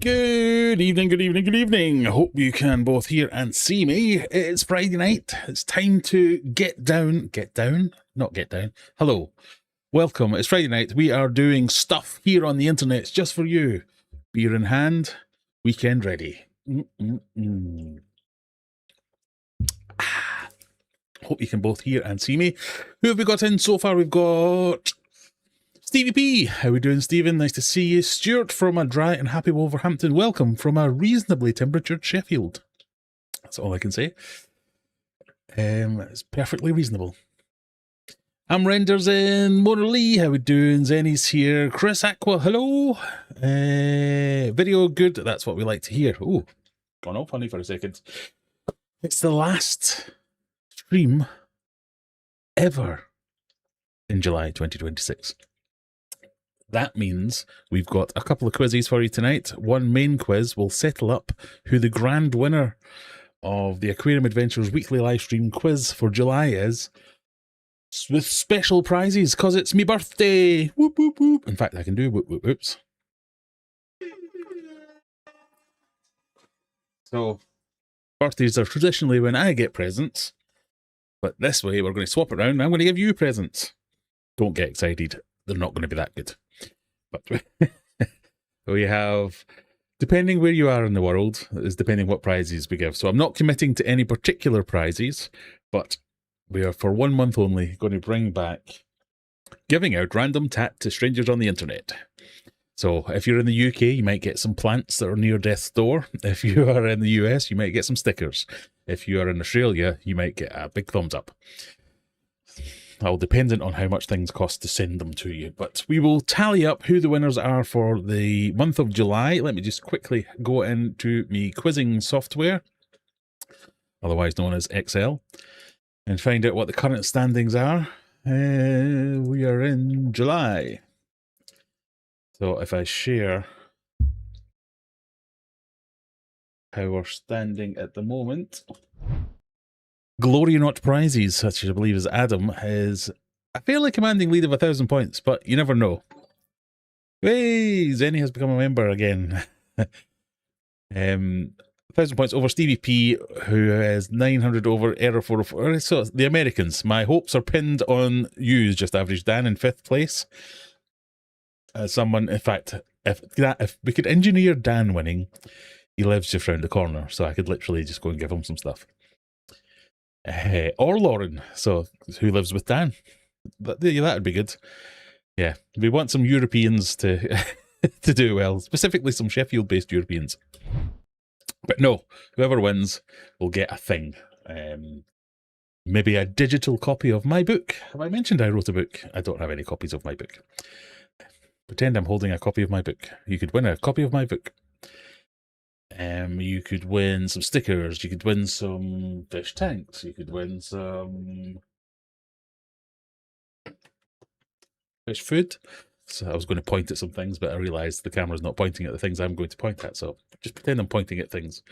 Good evening, good evening, good evening. Hope you can both hear and see me. It's Friday night. It's time to get down. Not get down. Hello. Welcome. It's Friday night. We are doing stuff here on the internet just for you. Beer in hand, weekend ready. Hope you can both hear and see me. Who have we got in so far? We've got Stevie P. How are we doing, Stephen? Nice to see you. Stuart from a dry and happy Wolverhampton. Welcome from a reasonably temperatured Sheffield. That's all I can say. It's perfectly reasonable. I'm Renders in Mona Lee. How we doing? Zenny's here. Chris Aqua, hello. Video good. That's what we like to hear. Oh, gone off funny for a second. It's the last stream ever in July 2026. That means we've got a couple of quizzes for you tonight. One main quiz will settle up who the grand winner of the Aquarium Adventures weekly live stream quiz for July is, with special prizes, because it's me birthday. Whoop, whoop, whoop. In fact, I can do whoop, whoop, whoops. So, birthdays are traditionally when I get presents, but this way we're going to swap it around. I'm going to give you presents. Don't get excited. They're not going to be that good. But we have, depending where you are in the world, is depending what prizes we give. So I'm not committing to any particular prizes, but we are for 1 month only going to bring back giving out random tat to strangers on the internet. So if you're in the UK, you might get some plants that are near death's door. If you are in the US, you might get some stickers. If you are in Australia, you might get a big thumbs up. All dependent on how much things cost to send them to you. But we will tally up who the winners are for the month of July. Let me just quickly go into me quizzing software, otherwise known as Excel, and find out what the current standings are. We are in July. So if I share how we're standing at the moment, Glory Not Prizes, such as I believe is Adam, is a fairly commanding lead of 1,000 points, but you never know. Hey, Zenny has become a member again. 1,000 points over Stevie P, who has 900 over Error 404. So the Americans, my hopes are pinned on you, just average Dan in 5th place. Someone, in fact, if we could engineer Dan winning, he lives just round the corner, so I could literally just go and give him some stuff. Or Lauren, so who lives with Dan. That would be good. Yeah, we want some Europeans to to do well, specifically some Sheffield-based Europeans. But no, whoever wins will get a thing. Maybe a digital copy of my book. Have I mentioned I wrote a book? I don't have any copies of my book. Pretend I'm holding a copy of my book. You could win a copy of my book. You could win some stickers, you could win some fish tanks, you could win some fish food. So I was going to point at some things, but I realised the camera's not pointing at the things I'm going to point at, so just pretend I'm pointing at things.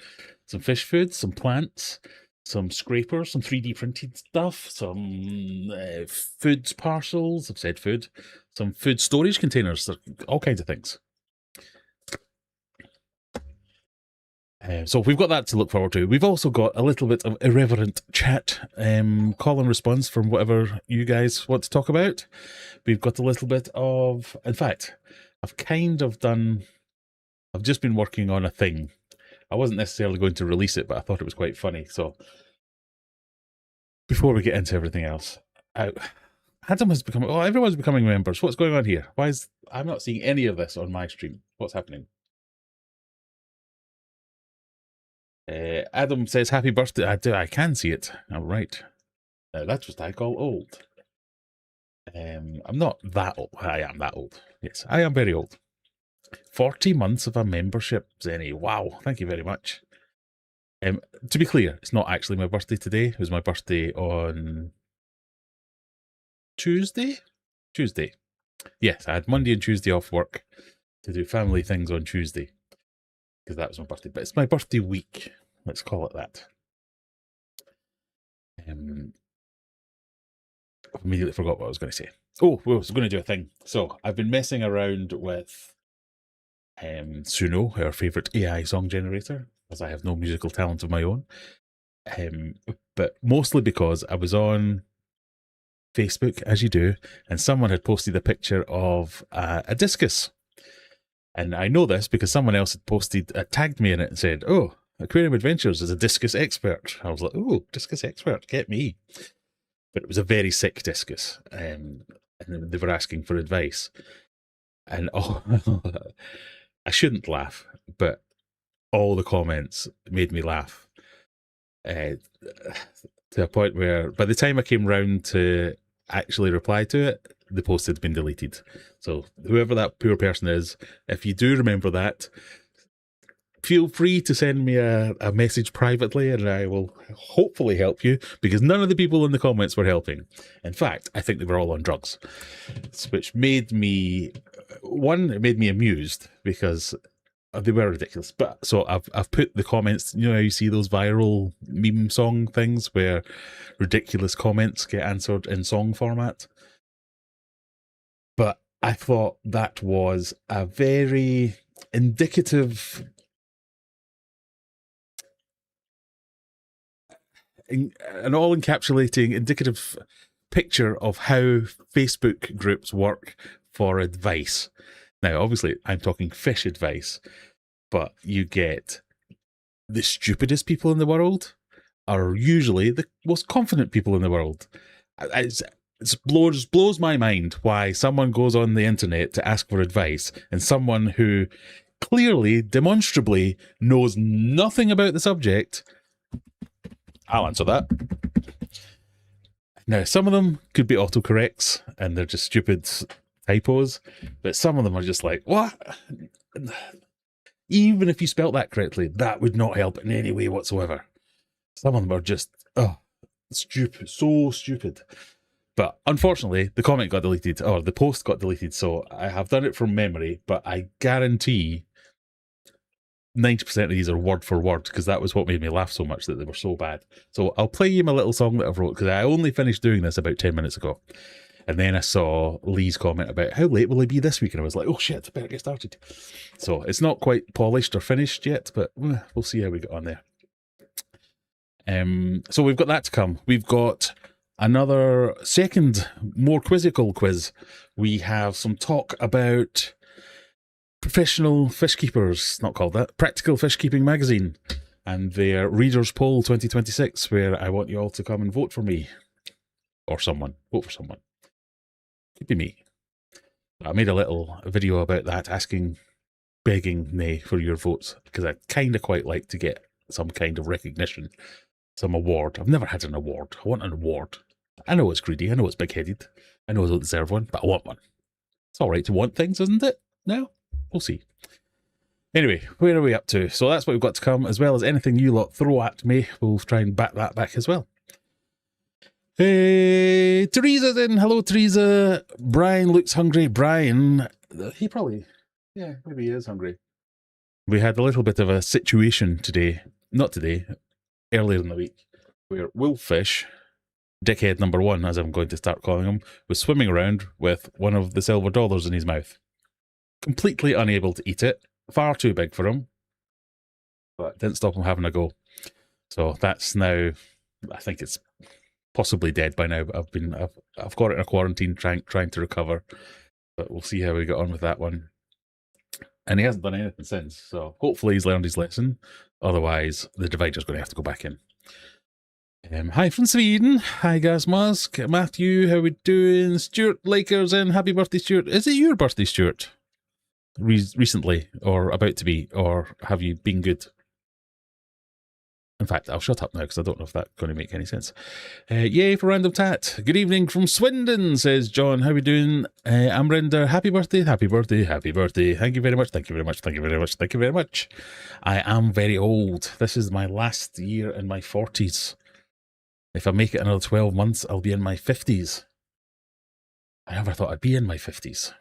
Some fish food, some plants, some scrapers, some 3D printed stuff, some food parcels, I've said food, some food storage containers, all kinds of things. So we've got that to look forward to. We've also got a little bit of irreverent chat, call and response from whatever you guys want to talk about. We've got a little bit of, in fact, I've just been working on a thing. I wasn't necessarily going to release it, but I thought it was quite funny. So before we get into everything else, Adam has become, everyone's becoming members. What's going on here? I'm not seeing any of this on my stream. What's happening? Adam says, happy birthday. I can see it. All right. That's what I call old. I'm not that old. I am that old. Yes, I am very old. 40 months of a membership, Zenny. Wow. Thank you very much. To be clear, it's not actually my birthday today. It was my birthday on Tuesday? Tuesday. Yes, I had Monday and Tuesday off work to do family things on Tuesday, because that was my birthday. But it's my birthday week. Let's call it that. I immediately forgot what I was going to say. Oh, I was going to do a thing. So I've been messing around with Suno, our favourite AI song generator, as I have no musical talent of my own. But mostly because I was on Facebook, as you do, and someone had posted a picture of a discus. And I know this because someone else had tagged me in it and said, "Oh, Aquarium Adventures is a discus expert." I was like, "Oh, discus expert, get me." But it was a very sick discus, and they were asking for advice. And I shouldn't laugh, but all the comments made me laugh. To a point where by the time I came round to actually reply to it, the post had been deleted. So whoever that poor person is, if you do remember that, feel free to send me a message privately and I will hopefully help you, because none of the people in the comments were helping. In fact, I think they were all on drugs, which made me, it made me amused because they were ridiculous. But so I've put the comments, you know how you see those viral meme song things where ridiculous comments get answered in song format. But I thought that was a very indicative, an all-encapsulating, indicative picture of how Facebook groups work for advice. Now, obviously, I'm talking fish advice, but you get the stupidest people in the world are usually the most confident people in the world. It blows my mind why someone goes on the internet to ask for advice and someone who clearly, demonstrably knows nothing about the subject. I'll answer that. Now, some of them could be autocorrects and they're just stupid typos, but some of them are just like, what? Even if you spelt that correctly, that would not help in any way whatsoever. Some of them are just, stupid, so stupid. But unfortunately, the comment got deleted, or the post got deleted, so I have done it from memory, but I guarantee 90% of these are word for word, because that was what made me laugh so much, that they were so bad. So I'll play you my little song that I've wrote, because I only finished doing this about 10 minutes ago. And then I saw Lee's comment about how late will he be this week, and I was like, oh shit, I better get started. So it's not quite polished or finished yet, but we'll see how we get on there. So we've got that to come. We've got another second, more quizzical quiz. We have some talk about Professional Fish Keepers, not called that, Practical Fish Keeping Magazine, and their Readers' Poll 2026, where I want you all to come and vote for me. Or someone. Vote for someone. Could be me. I made a little video about that, begging me for your votes, because I kind of quite like to get some kind of recognition, some award. I've never had an award. I want an award. I know it's greedy. I know it's big-headed. I know I don't deserve one, but I want one. It's all right to want things, isn't it? No? We'll see. Anyway, where are we up to? So that's what we've got to come, as well as anything you lot throw at me. We'll try and bat that back as well. Hey, Teresa's in. Hello, Teresa. Brian looks hungry. Brian, he probably, yeah, maybe he is hungry. We had a little bit of a situation today, not today, earlier in the week, where Wolffish, dickhead number one, as I'm going to start calling him, was swimming around with one of the silver dollars in his mouth. Completely unable to eat it. Far too big for him. But didn't stop him having a go. So that's now, I think it's possibly dead by now, but I've got it in a quarantine trying to recover. But we'll see how we get on with that one. And he hasn't done anything since, so hopefully he's learned his lesson. Otherwise, the divider's going to have to go back in. Hi from Sweden. Hi, Gas Musk. Matthew, how we doing? Stuart Lakers in. Happy birthday, Stuart. Is it your birthday, Stuart? Recently, or about to be, or have you been good? In fact, I'll shut up now because I don't know if that's going to make any sense. Yay for Random Tat. Good evening from Swindon, says John. How we doing? I'm Render. Happy birthday, happy birthday, happy birthday. Thank you very much, thank you very much, thank you very much, thank you very much. I am very old. This is my last year in my 40s. If I make it another 12 months, I'll be in my 50s. I never thought I'd be in my 50s.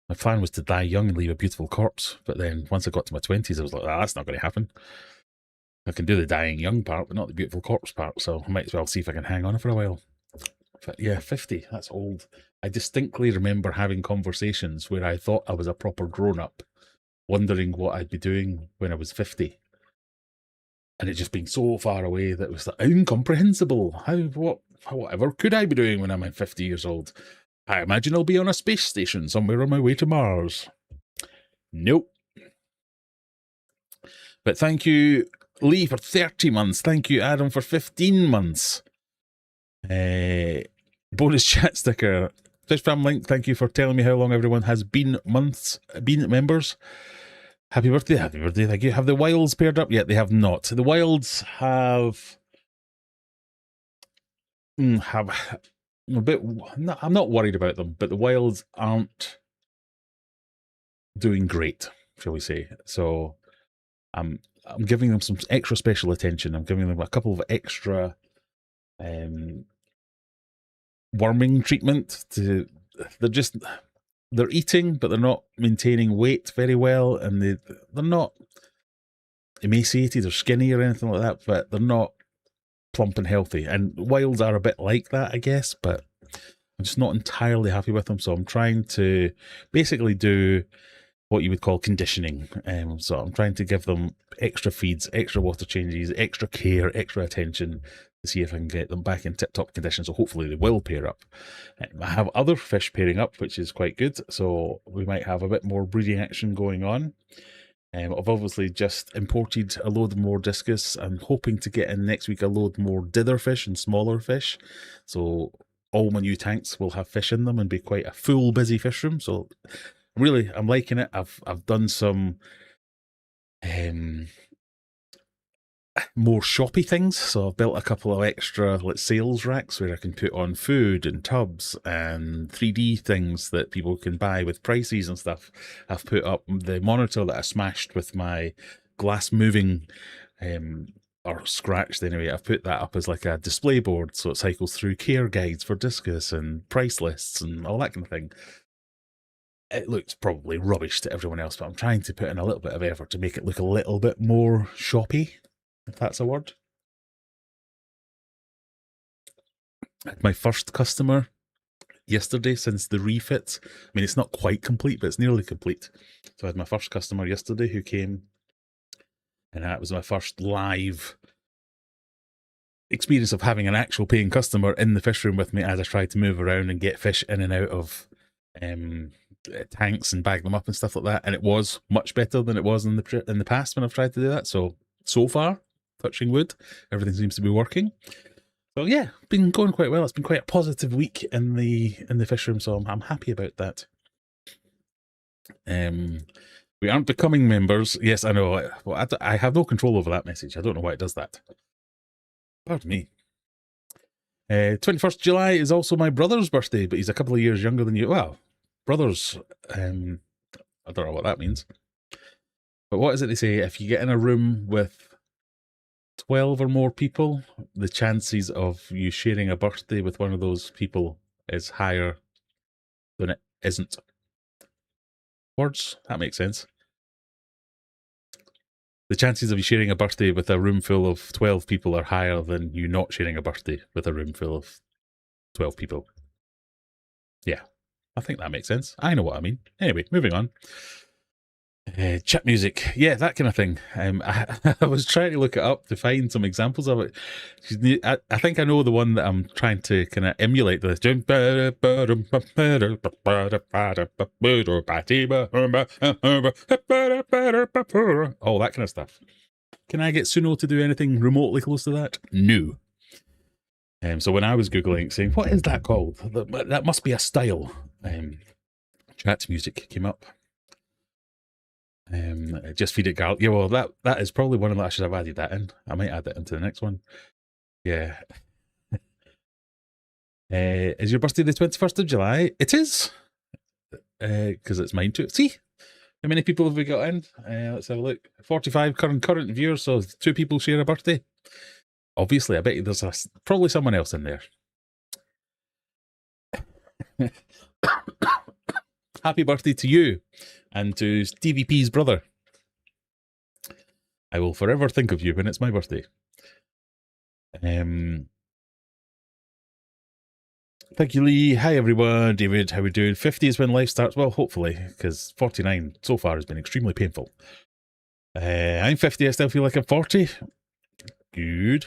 My plan was to die young and leave a beautiful corpse, but then once I got to my 20s, I was like, that's not going to happen. I can do the dying young part, but not the beautiful corpse part, so I might as well see if I can hang on for a while. But yeah, 50, that's old. I distinctly remember having conversations where I thought I was a proper grown-up, wondering what I'd be doing when I was 50. And it just being so far away that it was incomprehensible. Whatever could I be doing when I'm 50 years old? I imagine I'll be on a space station somewhere on my way to Mars. Nope. But thank you, Lee, for 30 months. Thank you, Adam, for 15 months. Bonus chat sticker. Fish Fam Link, thank you for telling me how long everyone has been members. Happy birthday, thank you. Have the wilds paired up yet? They have not. The wilds have a bit. I'm not worried about them, but the wilds aren't doing great, shall we say. So I'm giving them some extra special attention. I'm giving them a couple of extra worming treatment. They're eating, but they're not maintaining weight very well, and they're not emaciated or skinny or anything like that, but they're not plump and healthy. And wilds are a bit like that, I guess, but I'm just not entirely happy with them. So I'm trying to basically do what you would call conditioning. So I'm trying to give them extra feeds, extra water changes, extra care, extra attention to see if I can get them back in tip-top condition. So hopefully they will pair up. I have other fish pairing up, which is quite good. So we might have a bit more breeding action going on. I've obviously just imported a load more discus. I'm hoping to get in next week a load more dither fish and smaller fish. So all my new tanks will have fish in them and be quite a full busy fish room. So really, I'm liking it. I've done some more shoppy things. So I've built a couple of extra sales racks where I can put on food and tubs and 3D things that people can buy with prices and stuff. I've put up the monitor that I smashed with my glass moving or scratched anyway. I've put that up as like a display board so it cycles through care guides for discus and price lists and all that kind of thing. It looks probably rubbish to everyone else, but I'm trying to put in a little bit of effort to make it look a little bit more shoppy, if that's a word. I had my first customer yesterday since the refit. I mean, it's not quite complete, but it's nearly complete. So I had my first customer yesterday who came, and that was my first live experience of having an actual paying customer in the fish room with me as I tried to move around and get fish in and out of tanks and bag them up and stuff like that. And it was much better than it was in the past when I've tried to do that. So far, touching wood, everything seems to be working. So yeah, been going quite well. It's been quite a positive week in the fish room, so I'm happy about that. We aren't becoming members. Yes, I know. Well, I have no control over that message. I don't know why it does that. Pardon me. 21st July is also my brother's birthday, but he's a couple of years younger than you. Well, brothers, I don't know what that means. But what is it they say? If you get in a room with 12 or more people, the chances of you sharing a birthday with one of those people is higher than it isn't. Words? That makes sense. The chances of you sharing a birthday with a room full of 12 people are higher than you not sharing a birthday with a room full of 12 people. Yeah, I think that makes sense. I know what I mean. Anyway, moving on. Chip music, yeah, that kind of thing. I was trying to look it up to find some examples of it. I think I know the one that I'm trying to kind of emulate. Oh, that kind of stuff. Can I get Suno to do anything remotely close to that? No. So when I was Googling, saying, what is that called? That must be a style. Chat music came up. Just feed it garlic. Yeah, well, that is probably one of the I should have added that in. I might add that into the next one. Yeah. Is your birthday the 21st of July? It is. Because it's mine too. See? How many people have we got in? Let's have a look. 45 current viewers, so 2 people share a birthday. Obviously, I bet you there's probably someone else in there. Happy birthday to you and to Stevie P's brother. I will forever think of you when it's my birthday. Thank you, Lee. Hi, everyone. David, how we doing? 50 is when life starts. Well, hopefully, because 49 so far has been extremely painful. I'm 50. I still feel like I'm 40. Good.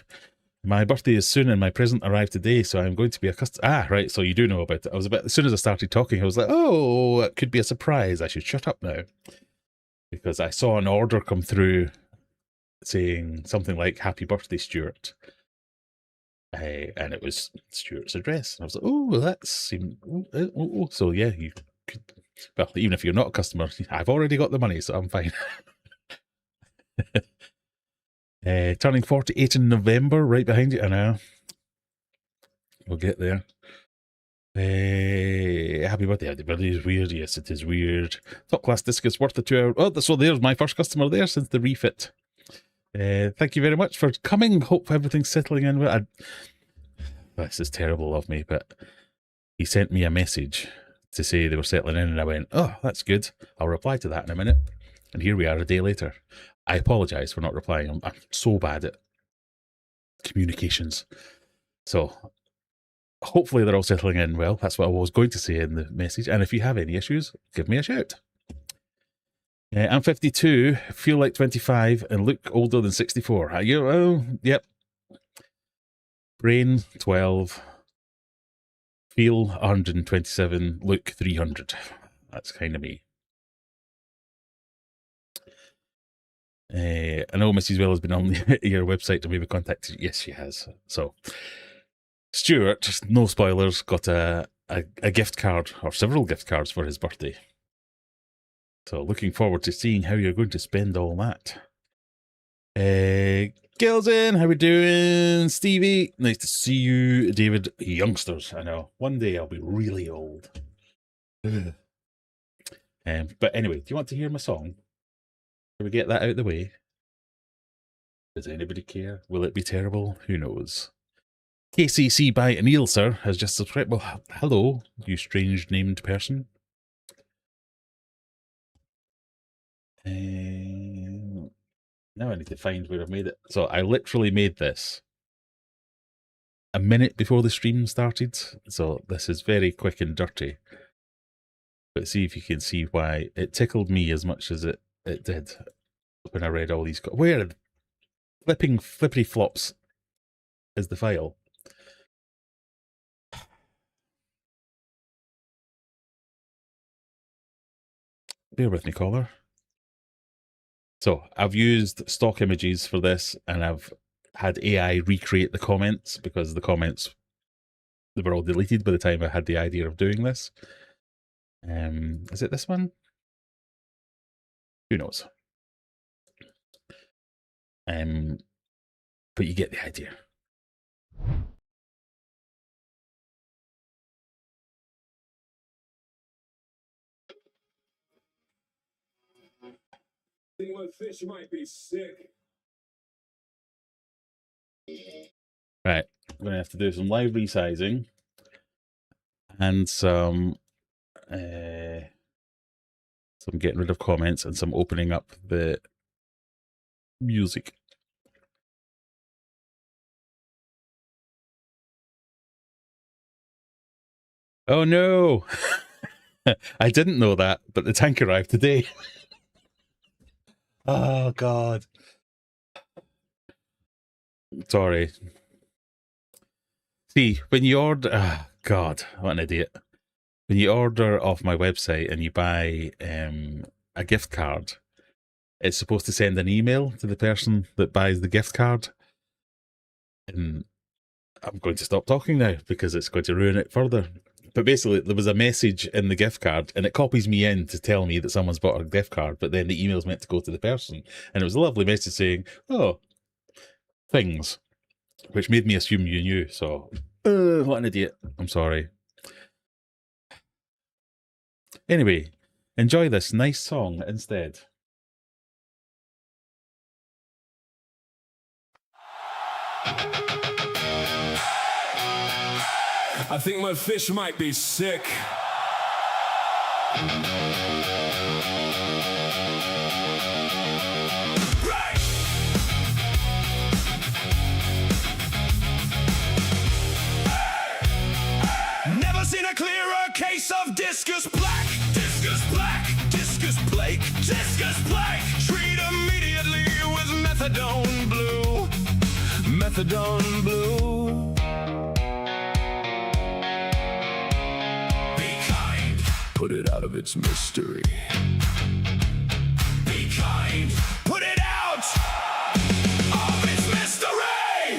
My birthday is soon and my present arrived today, so I'm going to be a customer. Ah, right, so you do know about it. As soon as I started talking, I was like, oh, it could be a surprise. I should shut up now. Because I saw an order come through saying something like, happy birthday, Stuart. And it was Stuart's address. And I was like, oh, well, that seemed... So, yeah, you could... Well, even if you're not a customer, I've already got the money, so I'm fine. Turning 48 in November, right behind you. I know. We'll get there. Happy birthday. Happy birthday is weird. Yes, it is weird. Top class discus worth the 2 hour. Oh, so there's my first customer there since the refit. Thank you very much for coming. Hope everything's settling in. This is terrible of me, but he sent me a message to say they were settling in, and I went, oh, that's good. I'll reply to that in a minute. And here we are a day later. I apologise for not replying. I'm so bad at communications. So hopefully they're all settling in well. That's what I was going to say in the message. And if you have any issues, give me a shout. I'm 52, feel like 25, and look older than 64. Yep. Brain 12, feel 127, look 300. That's kind of me. I know Mrs. Well has been on your website to maybe contact you. Yes, she has. So, Stuart, no spoilers, got a gift card, or several gift cards for his birthday. So, looking forward to seeing how you're going to spend all that. Gilson, how we doing? Stevie, nice to see you. David, youngsters, I know. One day I'll be really old. But anyway, do you want to hear my song? Can we get that out of the way? Does anybody care? Will it be terrible? Who knows? KCC by Neil, sir, has just subscribed. Well, hello, you strange named person. Now I need to find where I've made it. So I literally made this a minute before the stream started. So this is very quick and dirty. But see if you can see why it tickled me as much as it did when I read all these. Where flipping flippity flops is the file? Bear with me, caller. So I've used stock images for this, and I've had AI recreate the comments because the comments, they were all deleted by the time I had the idea of doing this. Is it this one? Who knows? But you get the idea. I think my fish might be sick. Right, I'm gonna have to do some live resizing and some getting rid of comments and some opening up the music. Oh no! I didn't know that, but the tank arrived today. Oh God. Sorry. See, when you order... God, what an idiot. When you order off my website and you buy a gift card, it's supposed to send an email to the person that buys the gift card. And I'm going to stop talking now because it's going to ruin it further. But basically, there was a message in the gift card, and it copies me in to tell me that someone's bought a gift card, but then the email's meant to go to the person. And it was a lovely message saying, oh, things, which made me assume you knew. So, what an idiot. I'm sorry. Anyway, enjoy this nice song instead. I think my fish might be sick. Discus black, discus black, discus plague, discus plague. Treat immediately with methadone blue, methadone blue. Be kind, put it out of its mystery. Be kind, put it out of its mystery.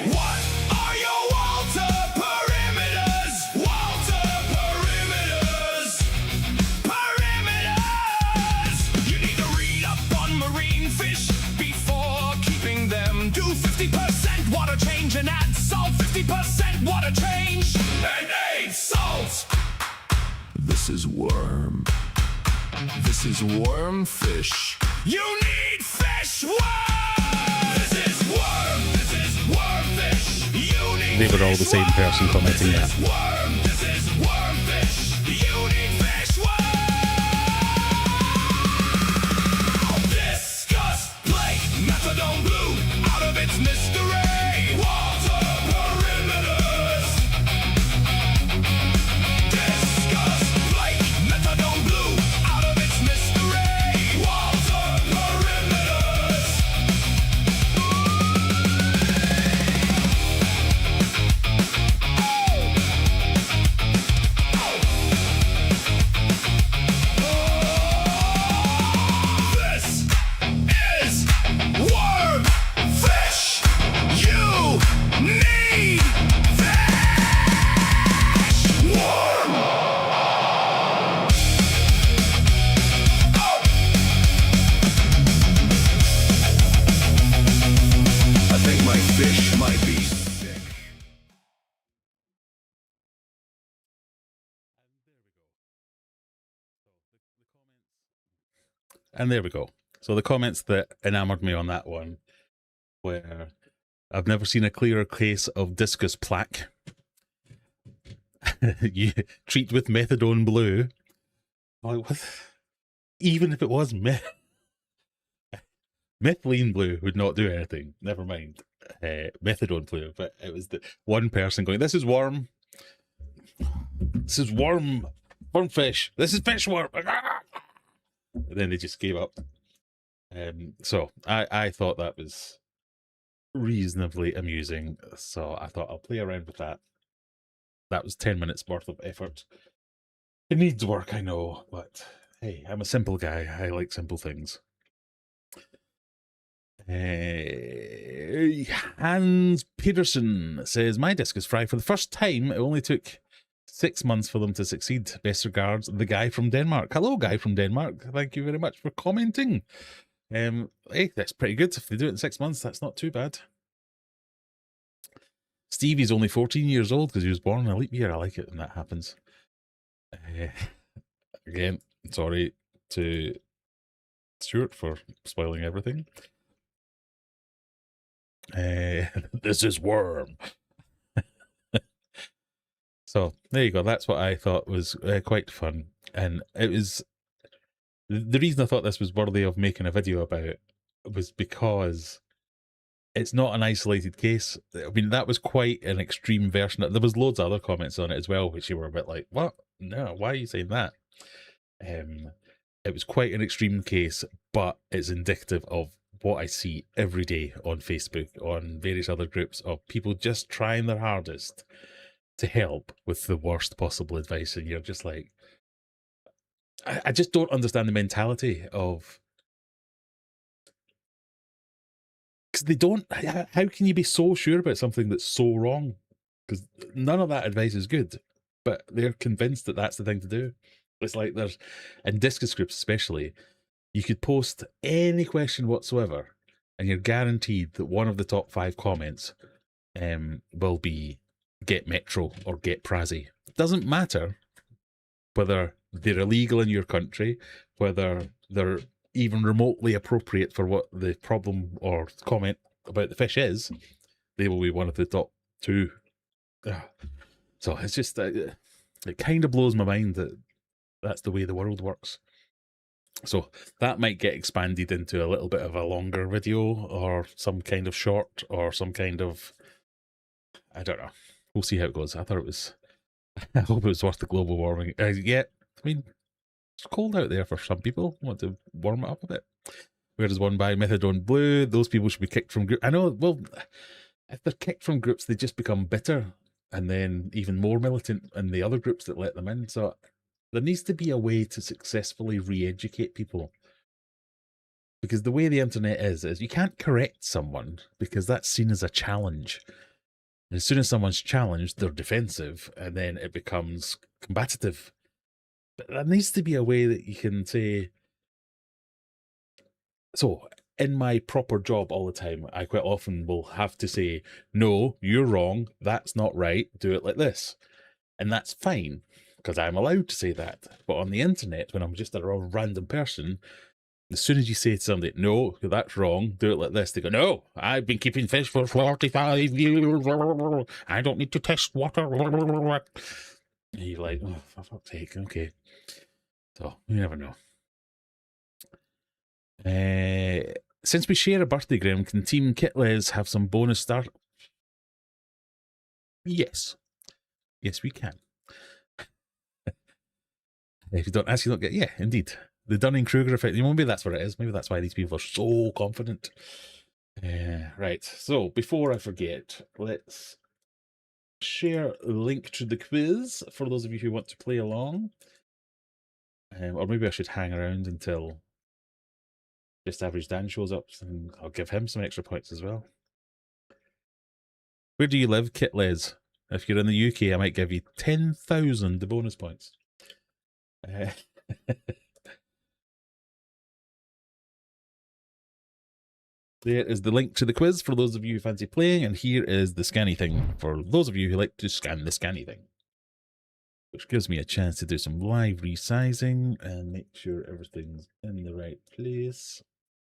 What are your Walter perimeters? Walter perimeters. Perimeters. You need to read up on marine fish before keeping them. Do 50% water change and add salt. 50% water change and add salt. This is worm. This is worm fish. You need fish worm! This is worm! This is worm fish! You need They were all the same person commenting that. This is worm! This is worm fish! You need fish worm! Discuss Blake methadone blue out of its mystery! Water perimeters! Discuss Blake methadone blue out of its mystery! Water perimeters! This is worm fish! You need fish! Worm! I think my fish might be sick. And there we go. So the comments that enamored me on that one were, I've never seen a clearer case of discus plaque. You treat with methadone blue. I'm like, what? Even if it was methylene blue would not do anything. Never mind methadone blue. But it was the one person going, "This is worm. This is worm fish. This is fish worm." And then they just gave up. So I thought that was reasonably amusing. So I thought I'll play around with that. That was 10 minutes worth of effort. It needs work, I know, but hey, I'm a simple guy. I like simple things. Hans Peterson says, my discus fry for the first time. It only took 6 months for them to succeed. Best regards, the guy from Denmark. Hello, guy from Denmark. Thank you very much for commenting. Hey, that's pretty good. If they do it in 6 months, that's not too bad. Stevie's only 14 years old because he was born in a leap year. I like it when that happens. Again, sorry to Stuart for spoiling everything. This is worm. So there you go. That's what I thought was quite fun. And it was the reason I thought this was worthy of making a video about was because it's not an isolated case. I mean, that was quite an extreme version. There was loads of other comments on it as well, which you were a bit like, what? No, why are you saying that? It was quite an extreme case, but it's indicative of what I see every day on Facebook, on various other groups, of people just trying their hardest to help with the worst possible advice. And you're just like, I just don't understand the mentality of, because they don't, how can you be so sure about something that's so wrong? Because none of that advice is good, but they're convinced that that's the thing to do. It's like there's, in discus groups especially, you could post any question whatsoever and you're guaranteed that one of the top 5 comments will be get Metro or get Prazzy. It doesn't matter whether they're illegal in your country, whether they're even remotely appropriate for what the problem or comment about the fish is, they will be one of the top 2. So it's just, it kind of blows my mind that that's the way the world works. So that might get expanded into a little bit of a longer video or some kind of short or some kind of, I don't know. We'll see how it goes. I thought it was, I hope it was worth the global warming. Yeah, I mean, It's cold out there for some people. Want to warm it up a bit. Whereas one by Methadone Blue, those people should be kicked from group. I know, well, if they're kicked from groups, they just become bitter and then even more militant in the other groups that let them in. So there needs to be a way to successfully re-educate people. Because the way the internet is you can't correct someone because that's seen as a challenge. And as soon as someone's challenged, they're defensive and then it becomes combative. But there needs to be a way that you can say, so in my proper job all the time, I quite often will have to say, no, you're wrong. That's not right. Do it like this. And that's fine because I'm allowed to say that. But on the internet, when I'm just a random person, as soon as you say to somebody, no, that's wrong, do it like this, they go, no, I've been keeping fish for 45 years. I don't need to test water. And you're like, oh, for fuck's sake, okay. So, you never know. Since we share a birthday, Graham, can Team Kitles have some bonus start? Yes. Yes, we can. If you don't ask, you don't get. Yeah, indeed. The Dunning-Kruger effect. Maybe that's what it is. Maybe that's why these people are so confident. Right. So, before I forget, let's share a link to the quiz for those of you who want to play along. Or maybe I should hang around until Just Average Dan shows up, and I'll give him some extra points as well. Where do you live, Kitles? If you're in the UK, I might give you 10,000 bonus points. There is the link to the quiz for those of you who fancy playing, and here is the scanny thing for those of you who like to scan the scanny thing, which gives me a chance to do some live resizing and make sure everything's in the right place.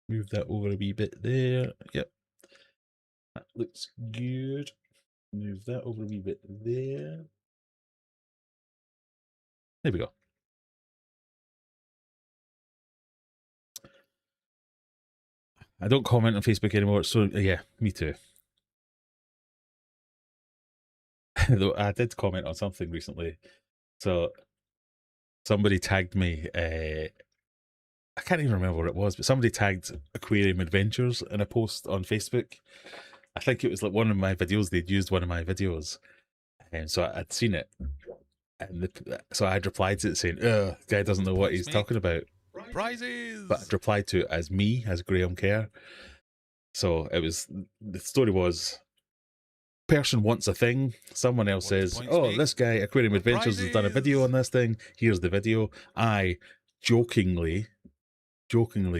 Move that over a wee bit there. Yep. That looks good. Move that over a wee bit there. There we go. I don't comment on Facebook anymore, so yeah, me too. Though I did comment on something recently. So somebody tagged me, I can't even remember what it was, but somebody tagged Aquarium Adventures in a post on Facebook. I think it was like one of my videos, they'd used one of my videos. And so I'd seen it. And so I'd replied to it saying, the guy doesn't know what he's talking about. Prizes! But I'd replied to it as me, as Graham Kerr. So it was, the story was, person wants a thing, someone else says, oh, this guy, Aquarium Adventures, has done a video on this thing, here's the video. I jokingly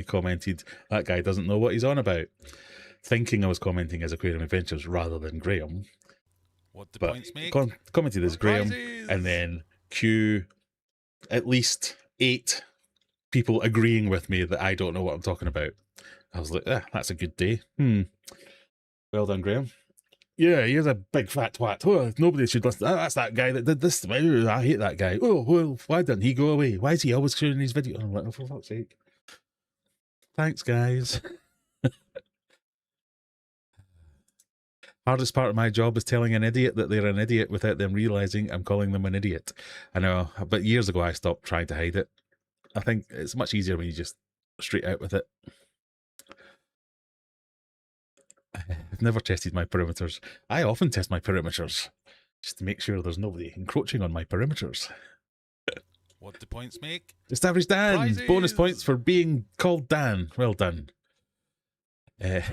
commented, that guy doesn't know what he's on about, thinking I was commenting as Aquarium Adventures rather than Graham. What the points make? Commented as Graham, and then cue at least 8 people agreeing with me that I don't know what I'm talking about. I was like, that's a good day. Well done, Graham. Yeah, he is a big fat twat. Oh, nobody should listen. That's that guy that did this. I hate that guy. Oh, well, why didn't he go away? Why is he always sharing his video? I'm like, oh, for fuck's sake. Thanks, guys. Hardest part of my job is telling an idiot that they're an idiot without them realising I'm calling them an idiot. I know, but years ago I stopped trying to hide it. I think it's much easier when you just straight out with it. I've never tested my perimeters. I often test my perimeters just to make sure there's nobody encroaching on my perimeters. What the points make? Just Average Dan. Prizes. Bonus points for being called Dan. Well done. The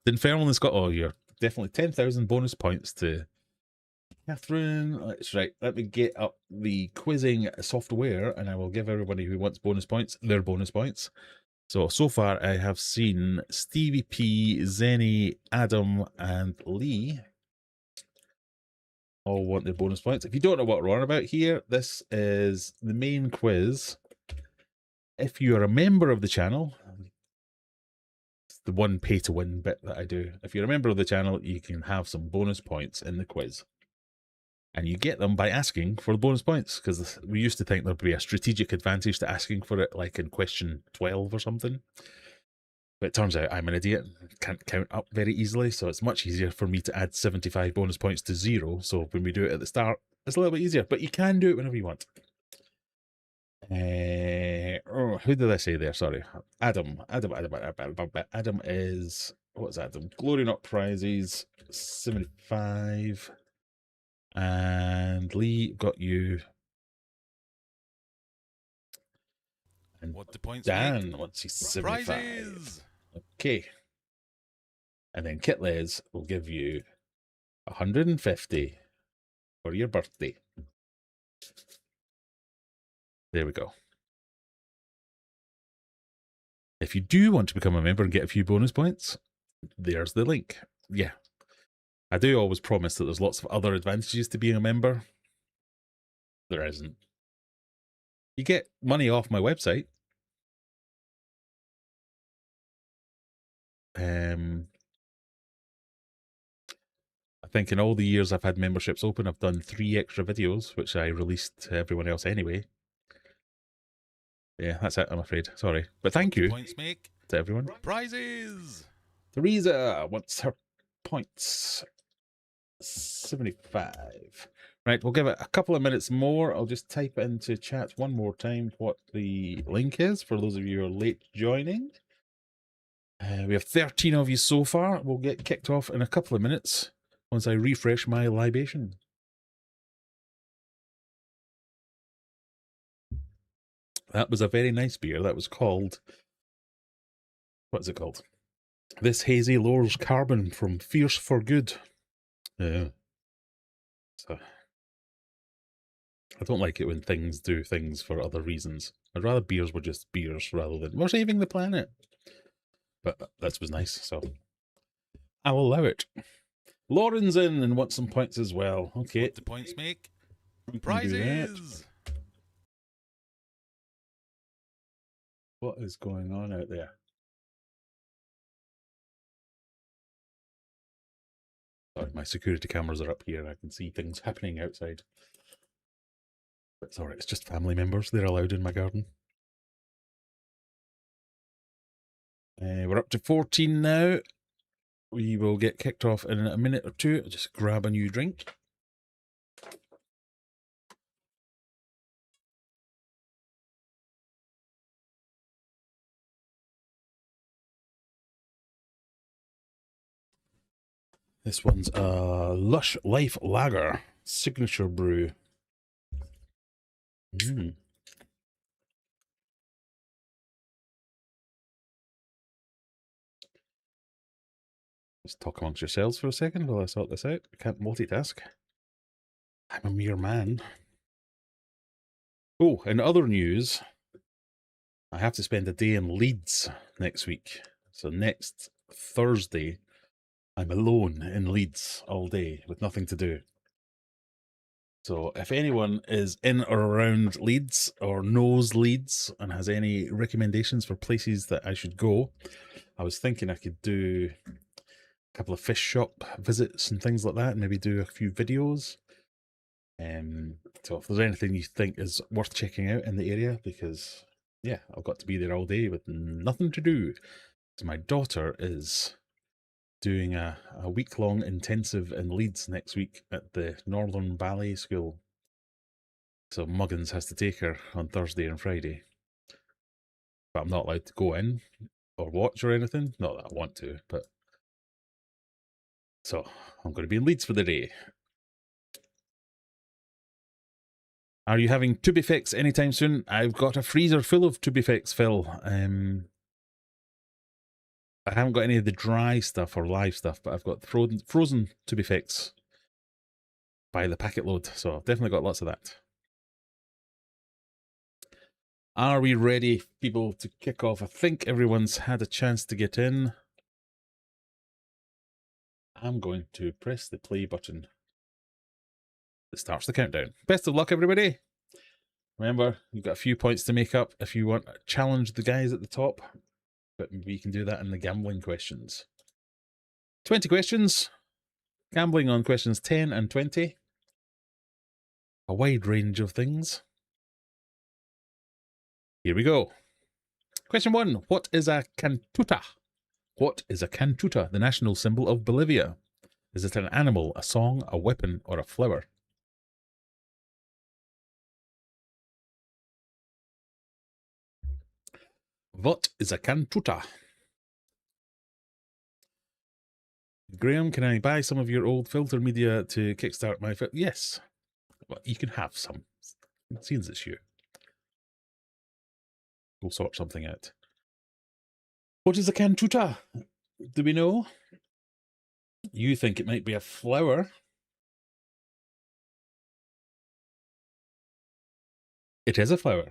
Infernal in Scotland. Oh, you're definitely 10,000 bonus points to Catherine. That's right. Let me get up the quizzing software and I will give everybody who wants bonus points their bonus points. So far I have seen Stevie P, Zenny, Adam, and Lee all want their bonus points. If you don't know what we're on about here, this is the main quiz. If you're a member of the channel, it's the one pay to win bit that I do. If you're a member of the channel, you can have some bonus points in the quiz. And you get them by asking for the bonus points, because we used to think there'd be a strategic advantage to asking for it, like in question 12 or something. But it turns out I'm an idiot and can't count up very easily, so it's much easier for me to add 75 bonus points to 0. So when we do it at the start, it's a little bit easier, but you can do it whenever you want. Oh, who did I say there? Sorry. Adam is, what's Adam? Glory Not Prizes, 75. And Lee got you. And What the points Dan make? wants you 75. Prizes! Okay. And then Kitles will give you 150 for your birthday. There we go. If you do want to become a member and get a few bonus points, there's the link. Yeah. I do always promise that there's lots of other advantages to being a member. There isn't. You get money off my website. I think in all the years I've had memberships open, I've done 3 extra videos, which I released to everyone else anyway. Yeah, that's it, I'm afraid. Sorry. But thank you Points make? to everyone. Prizes! Teresa wants her points. 75. Right, we'll give it a couple of minutes more. I'll just type into chat one more time what the link is for those of you who are late joining. We have 13 of you so far. We'll get kicked off in a couple of minutes once I refresh my libation. That was a very nice beer. That was called... What is it called? This hazy lowers carbon from Fierce for Good. Yeah. So, I don't like it when things do things for other reasons. I'd rather beers were just beers rather than we're saving the planet. But that was nice, so I'll allow it. Lauren's in and wants some points as well. Okay. What the points make? Prizes! What is going on out there? Sorry, my security cameras are up here and I can see things happening outside. But sorry, it's just family members. They're allowed in my garden. We're up to 14 now. We will get kicked off in a minute or two. I'll just grab a new drink. This one's a Lush Life Lager signature brew. Just talk amongst yourselves for a second while I sort this out. I can't multitask. I'm a mere man. Oh, in other news, I have to spend a day in Leeds next week. So next Thursday, I'm alone in Leeds all day with nothing to do. So if anyone is in or around Leeds or knows Leeds and has any recommendations for places that I should go, I was thinking I could do a couple of fish shop visits and things like that, and maybe do a few videos. So if there's anything you think is worth checking out in the area, because yeah, I've got to be there all day with nothing to do. So my daughter is doing a week-long intensive in Leeds next week at the Northern Ballet School. So Muggins has to take her on Thursday and Friday. But I'm not allowed to go in or watch or anything. Not that I want to, but... So I'm going to be in Leeds for the day. Are you having Tubifex anytime soon? I've got a freezer full of Tubifex, Phil. I haven't got any of the dry stuff or live stuff, but I've got frozen Tubifex by the packet load, so I've definitely got lots of that. Are we ready, people, to kick off? I think everyone's had a chance to get in. I'm going to press the play button. It starts the countdown. Best of luck, everybody. Remember, you've got a few points to make up if you want to challenge the guys at the top. But maybe you can do that in the gambling questions. 20 questions. Gambling on questions 10 and 20. A wide range of things. Here we go. Question 1. What is a cantuta? What is a cantuta, the national symbol of Bolivia? Is it an animal, a song, a weapon, or a flower? What is a cantuta? Graham, can I buy some of your old filter media to kickstart my Yes. Well, you can have some. It seems it's you. We'll sort something out. What is a cantuta? Do we know? You think it might be a flower. It is a flower.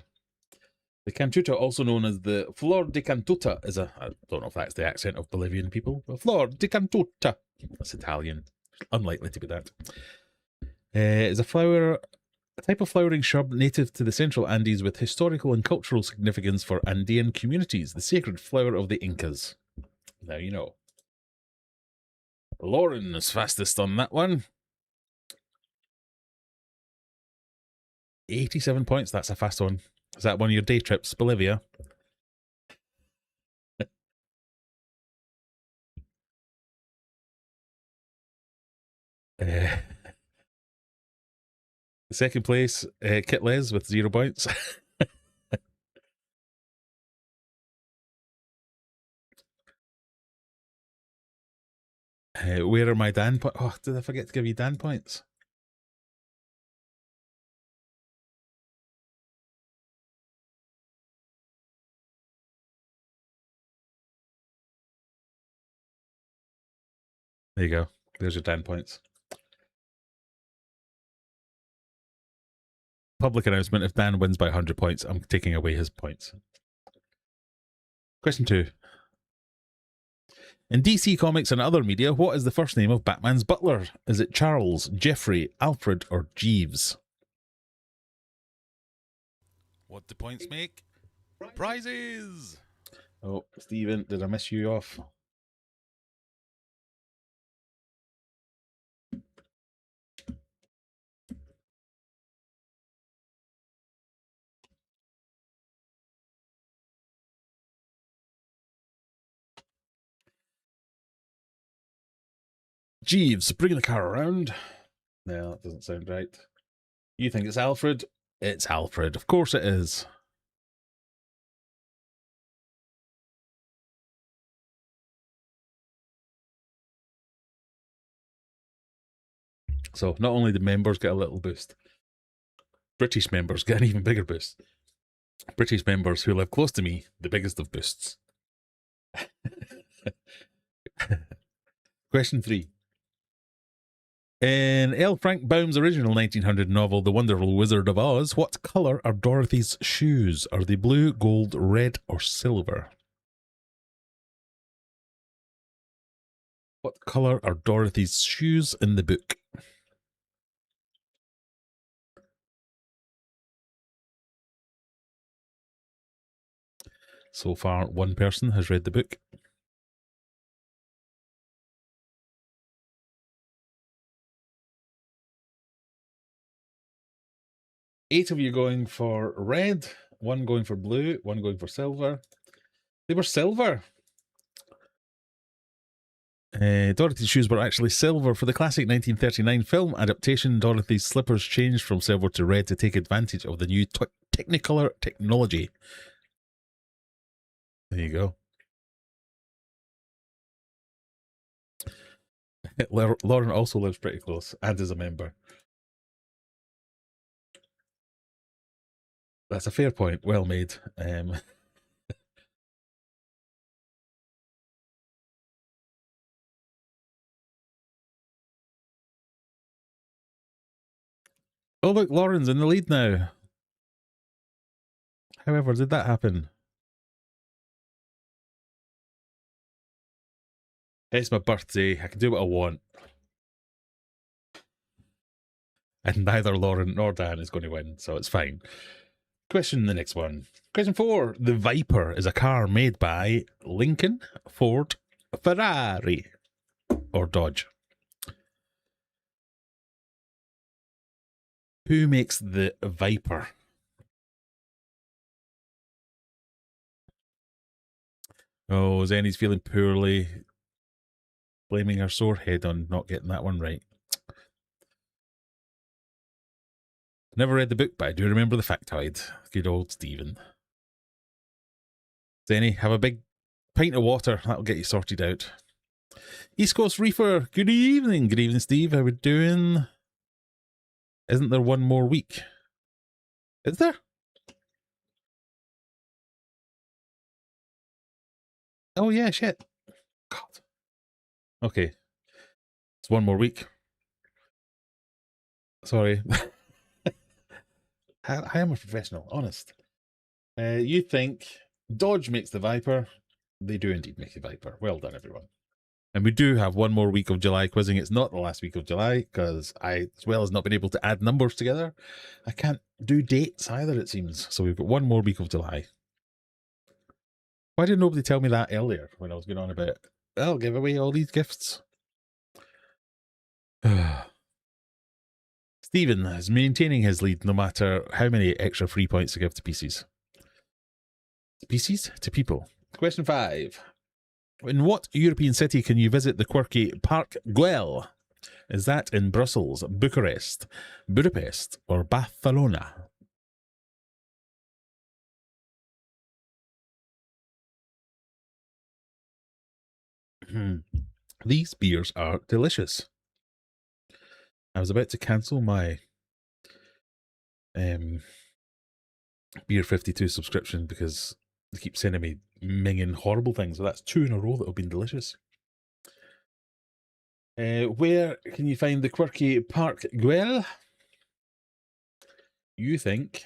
The cantuta, also known as the flor de cantuta, is a, I don't know if that's the accent of Bolivian people, but flor de cantuta. That's Italian. Unlikely to be that. Is a flower, a type of flowering shrub native to the central Andes with historical and cultural significance for Andean communities, the sacred flower of the Incas. Now you know. Lauren is fastest on that one. 87 points, that's a fast one. Is that one of your day trips, Bolivia? Second place, Kit Les with 0 points. Where are my Dan points? Oh, did I forget to give you Dan points? There you go. There's your 10 points. Public announcement, if Dan wins by 100 points, I'm taking away his points. Question 2. In DC Comics and other media, what is the first name of Batman's butler? Is it Charles, Jeffrey, Alfred, or Jeeves? What do points make? Prizes! Oh, Stephen, did I miss you off? Jeeves, bring the car around. No, that doesn't sound right. You think it's Alfred? It's Alfred. Of course it is. So not only do members get a little boost, British members get an even bigger boost. British members who live close to me, the biggest of boosts. Question 3. In L. Frank Baum's original 1900 novel, The Wonderful Wizard of Oz, what colour are Dorothy's shoes? Are they blue, gold, red, or silver? What colour are Dorothy's shoes in the book? So far, one person has read the book. Eight of you going for red, one going for blue, one going for silver. They were silver. Dorothy's shoes were actually silver. For the classic 1939 film adaptation, Dorothy's slippers changed from silver to red to take advantage of the new Technicolor technology. There you go. Lauren also lives pretty close and is a member. That's a fair point. Well made. Oh, look, Lauren's in the lead now. However, did that happen? It's my birthday. I can do what I want. And neither Lauren nor Dan is going to win, so it's fine. The next one. Question 4. The Viper is a car made by Lincoln, Ford, Ferrari, or Dodge. Who makes the Viper? Oh, Zenny's feeling poorly, blaming her sore head on not getting that one right. Never read the book, but I do remember the factoid. Good old Stephen. Denny, have a big pint of water. That'll get you sorted out. East Coast Reefer, good evening. Good evening, Steve. How we doing? Isn't there one more week? Is there? Oh, yeah, shit. God. Okay. It's one more week. Sorry. I am a professional, honest. You think Dodge makes the Viper? They do indeed make the Viper. Well done, everyone. And we do have one more week of July quizzing. It's not the last week of July because I, as well as not been able to add numbers together, I can't do dates either, it seems. So we've got one more week of July. Why did nobody tell me that earlier when I was going on about, I'll give away all these gifts? Stephen is maintaining his lead no matter how many extra free points to give to pieces. Species to people. Question 5. In what European city can you visit the quirky Park Güell? Is that in Brussels, Bucharest, Budapest, or Barcelona? These beers are delicious. I was about to cancel my Beer 52 subscription because they keep sending me minging horrible things. So that's 2 in a row that have been delicious. Where can you find the quirky Park Güell? You think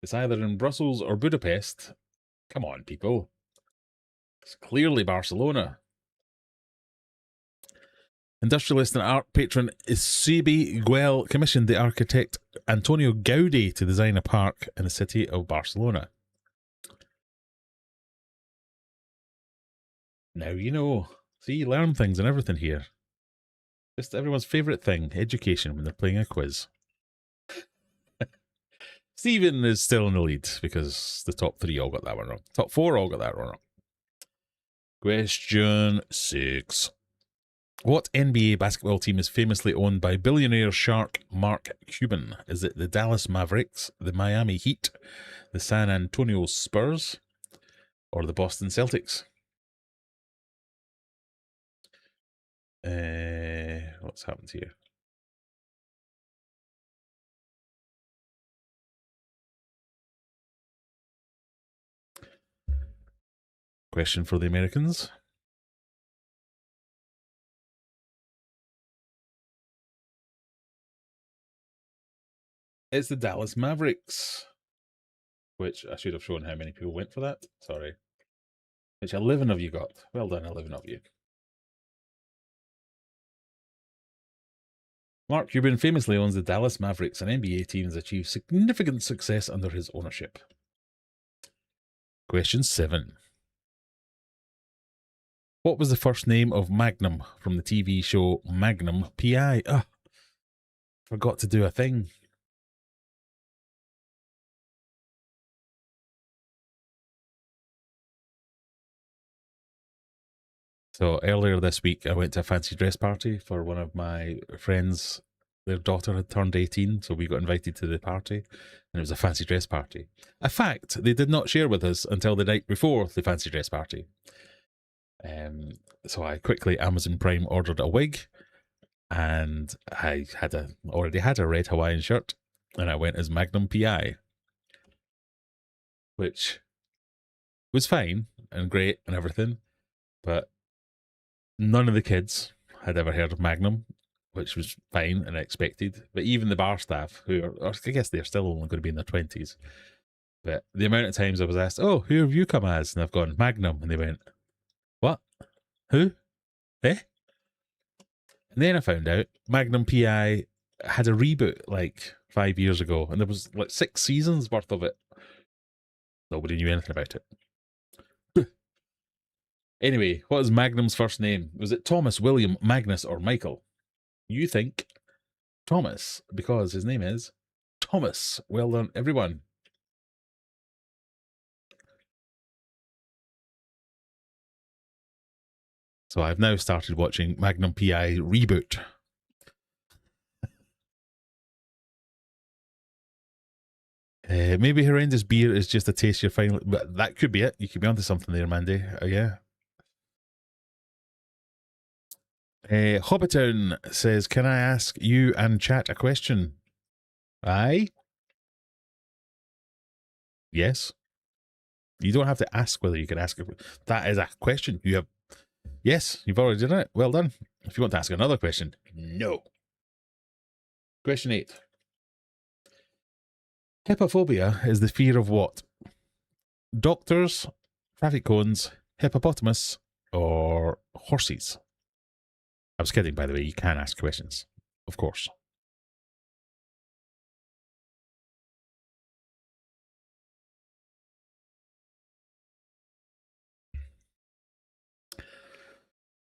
it's either in Brussels or Budapest? Come on, people. It's clearly Barcelona. Industrialist and art patron Eusebio Güell commissioned the architect Antonio Gaudi to design a park in the city of Barcelona. Now you know. See, you learn things and everything here. Just everyone's favourite thing, education, when they're playing a quiz. Stephen is still in the lead because the top 3 all got that one wrong. Top 4 all got that one wrong. Question 6. What NBA basketball team is famously owned by billionaire shark Mark Cuban? Is it the Dallas Mavericks, the Miami Heat, the San Antonio Spurs, or the Boston Celtics? What's happened here? Question for the Americans. It's the Dallas Mavericks, which I should have shown how many people went for that. Sorry. Which 11 of you got. Well done, 11 of you. Mark Cuban famously owns the Dallas Mavericks, an NBA team that's achieved significant success under his ownership. Question 7. What was the first name of Magnum from the TV show Magnum P.I.? Forgot to do a thing. So earlier this week, I went to a fancy dress party for one of my friends. Their daughter had turned 18, so we got invited to the party, and it was a fancy dress party. A fact they did not share with us until the night before the fancy dress party. So I quickly Amazon Prime ordered a wig, and I already had a red Hawaiian shirt, and I went as Magnum P.I., which was fine and great and everything, but none of the kids had ever heard of Magnum, which was fine and expected. But even the bar staff, who are, I guess they're still only going to be in their 20s, but the amount of times I was asked, "Oh, who have you come as?" And I've gone, "Magnum." And they went, "What? Who? Eh?" And then I found out Magnum P.I. had a reboot like 5 years ago, and there was like 6 seasons worth of it. Nobody knew anything about it. Anyway, what is Magnum's first name? Was it Thomas, William, Magnus, or Michael? You think Thomas, because his name is Thomas. Well done, everyone. So I've now started watching Magnum P.I. Reboot. Maybe horrendous beer is just a taste you're finally... But that could be it. You could be onto something there, Mandy. Yeah. Hobbitown says, can I ask you and chat a question? Aye? Yes. You don't have to ask whether you can ask. That is a question. You have... Yes, you've already done it. Well done. If you want to ask another question, no. Question 8. Hippophobia is the fear of what? Doctors, traffic cones, hippopotamus, or horses? I was kidding, by the way. You can ask questions, of course.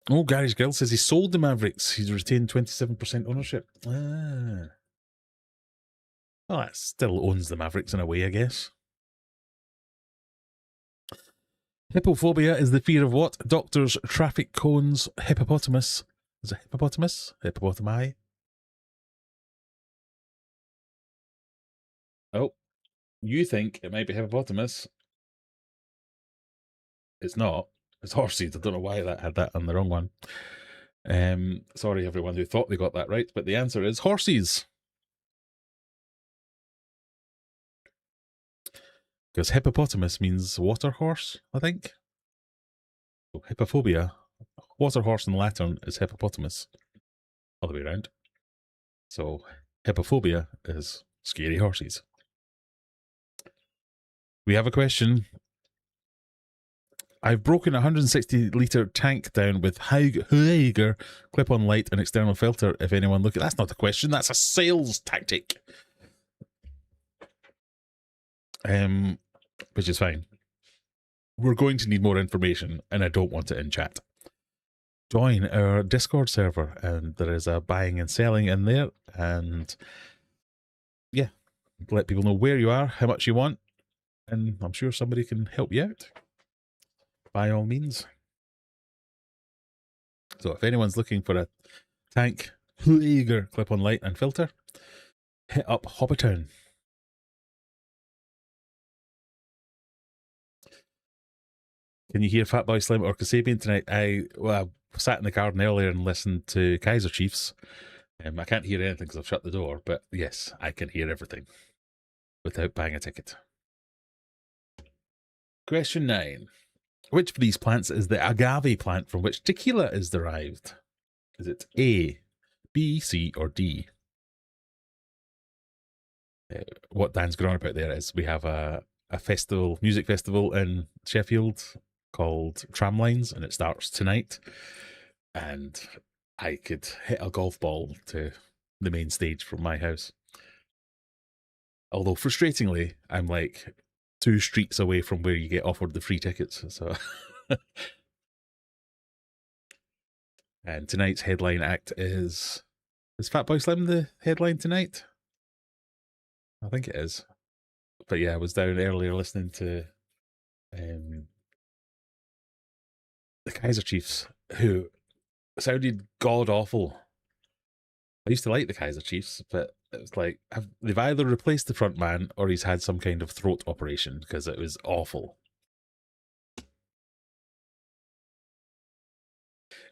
Oh, Gary's Grill says he sold the Mavericks. He's retained 27% ownership. Ah. Well, that still owns the Mavericks in a way, I guess. Hippophobia is the fear of what? Doctors, traffic cones, hippopotamus. Is it hippopotamus? Hippopotami? Oh, you think it might be hippopotamus. It's not. It's horses. I don't know why that had that on the wrong one. Sorry, everyone who thought they got that right, but the answer is horses. Because hippopotamus means water horse, I think. So hippophobia, water horse in Latin is hippopotamus. Other way around. So hippophobia is scary horses. We have a question. I've broken a 160-litre tank down with Haiger clip-on light and external filter. If anyone look at that's not a question, that's a sales tactic. Which is fine. We're going to need more information, and I don't want it in chat. Join our Discord server, and there is a buying and selling in there, and yeah, let people know where you are, how much you want, and I'm sure somebody can help you out. By all means. So if anyone's looking for a tank, Haiger clip-on light and filter, hit up Hobbitown. Can you hear Fatboy Slim or Kasabian tonight? I sat in the garden earlier and listened to Kaiser Chiefs. I can't hear anything because I've shut the door, but yes, I can hear everything without buying a ticket. Question 9. Which of these plants is the agave plant from which tequila is derived? Is it A, B, C, or D? What Dan's going on about there is we have a festival, music festival in Sheffield called Tramlines, and it starts tonight. And I could hit a golf ball to the main stage from my house. Although frustratingly, I'm like 2 streets away from where you get offered the free tickets. So, and tonight's headline act is Fatboy Slim the headline tonight? I think it is. But yeah, I was down earlier listening to the Kaiser Chiefs, who sounded god awful. I used to like the Kaiser Chiefs, but it was like they've either replaced the front man or he's had some kind of throat operation because it was awful.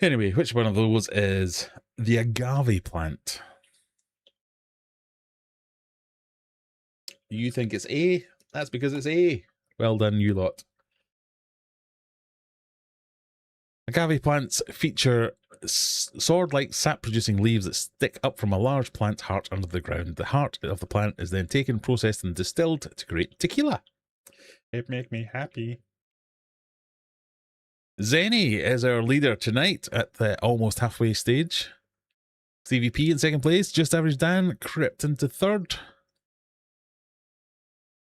Anyway, which one of those is the agave plant? You think it's A? That's because it's A. Well done, you lot. Agave plants feature sword-like sap-producing leaves that stick up from a large plant heart under the ground. The heart of the plant is then taken, processed, and distilled to create tequila. It makes me happy. Zenny is our leader tonight at the almost halfway stage. CVP in second place, just average Dan, crept into third.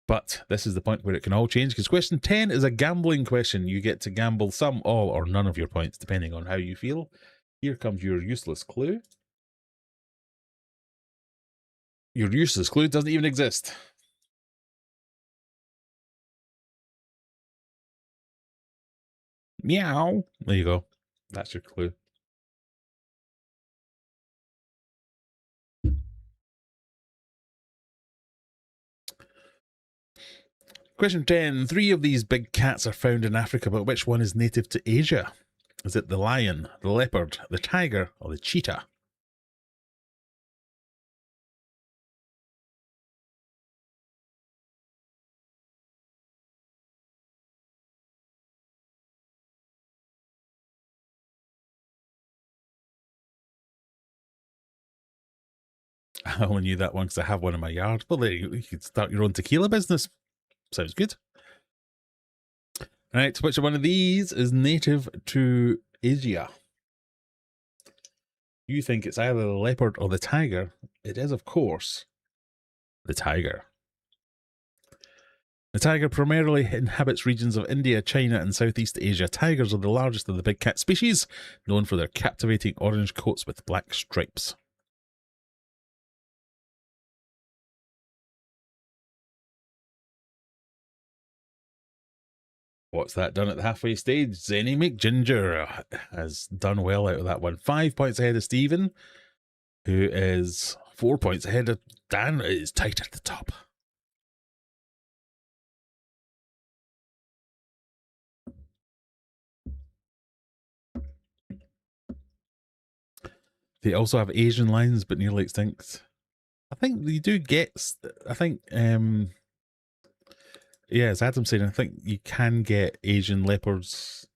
But this is the point where it can all change, because question 10 is a gambling question. You get to gamble some, all, or none of your points, depending on how you feel. Here comes your useless clue. Your useless clue doesn't even exist. Meow. There you go. That's your clue. Question 10. 3 of these big cats are found in Africa, but which one is native to Asia? Is it the lion, the leopard, the tiger, or the cheetah? I only knew that one because I have one in my yard. Well, there you could start your own tequila business. Sounds good. Right, which one of these is native to Asia? You think it's either the leopard or the tiger. It is, of course, the tiger. The tiger primarily inhabits regions of India, China, and Southeast Asia. Tigers are the largest of the big cat species, known for their captivating orange coats with black stripes. What's that done at the halfway stage? Zenny McGinger has done well out of that one. 5 points ahead of Stephen, who is 4 points ahead of Dan. It is tight at the top. They also have Asian lions, but nearly extinct. I think you do get, I think, yeah, as Adam's saying, I think you can get Asian leopards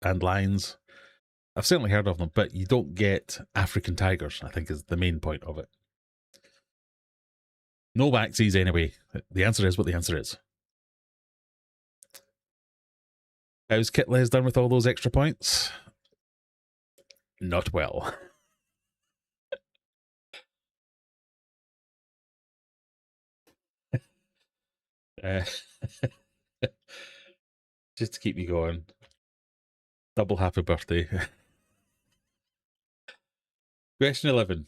and lions. I've certainly heard of them, but you don't get African tigers, I think is the main point of it. No backsies anyway. The answer is what the answer is. How's Kitles done with all those extra points? Not well. Just to keep you going. Double happy birthday. Question 11.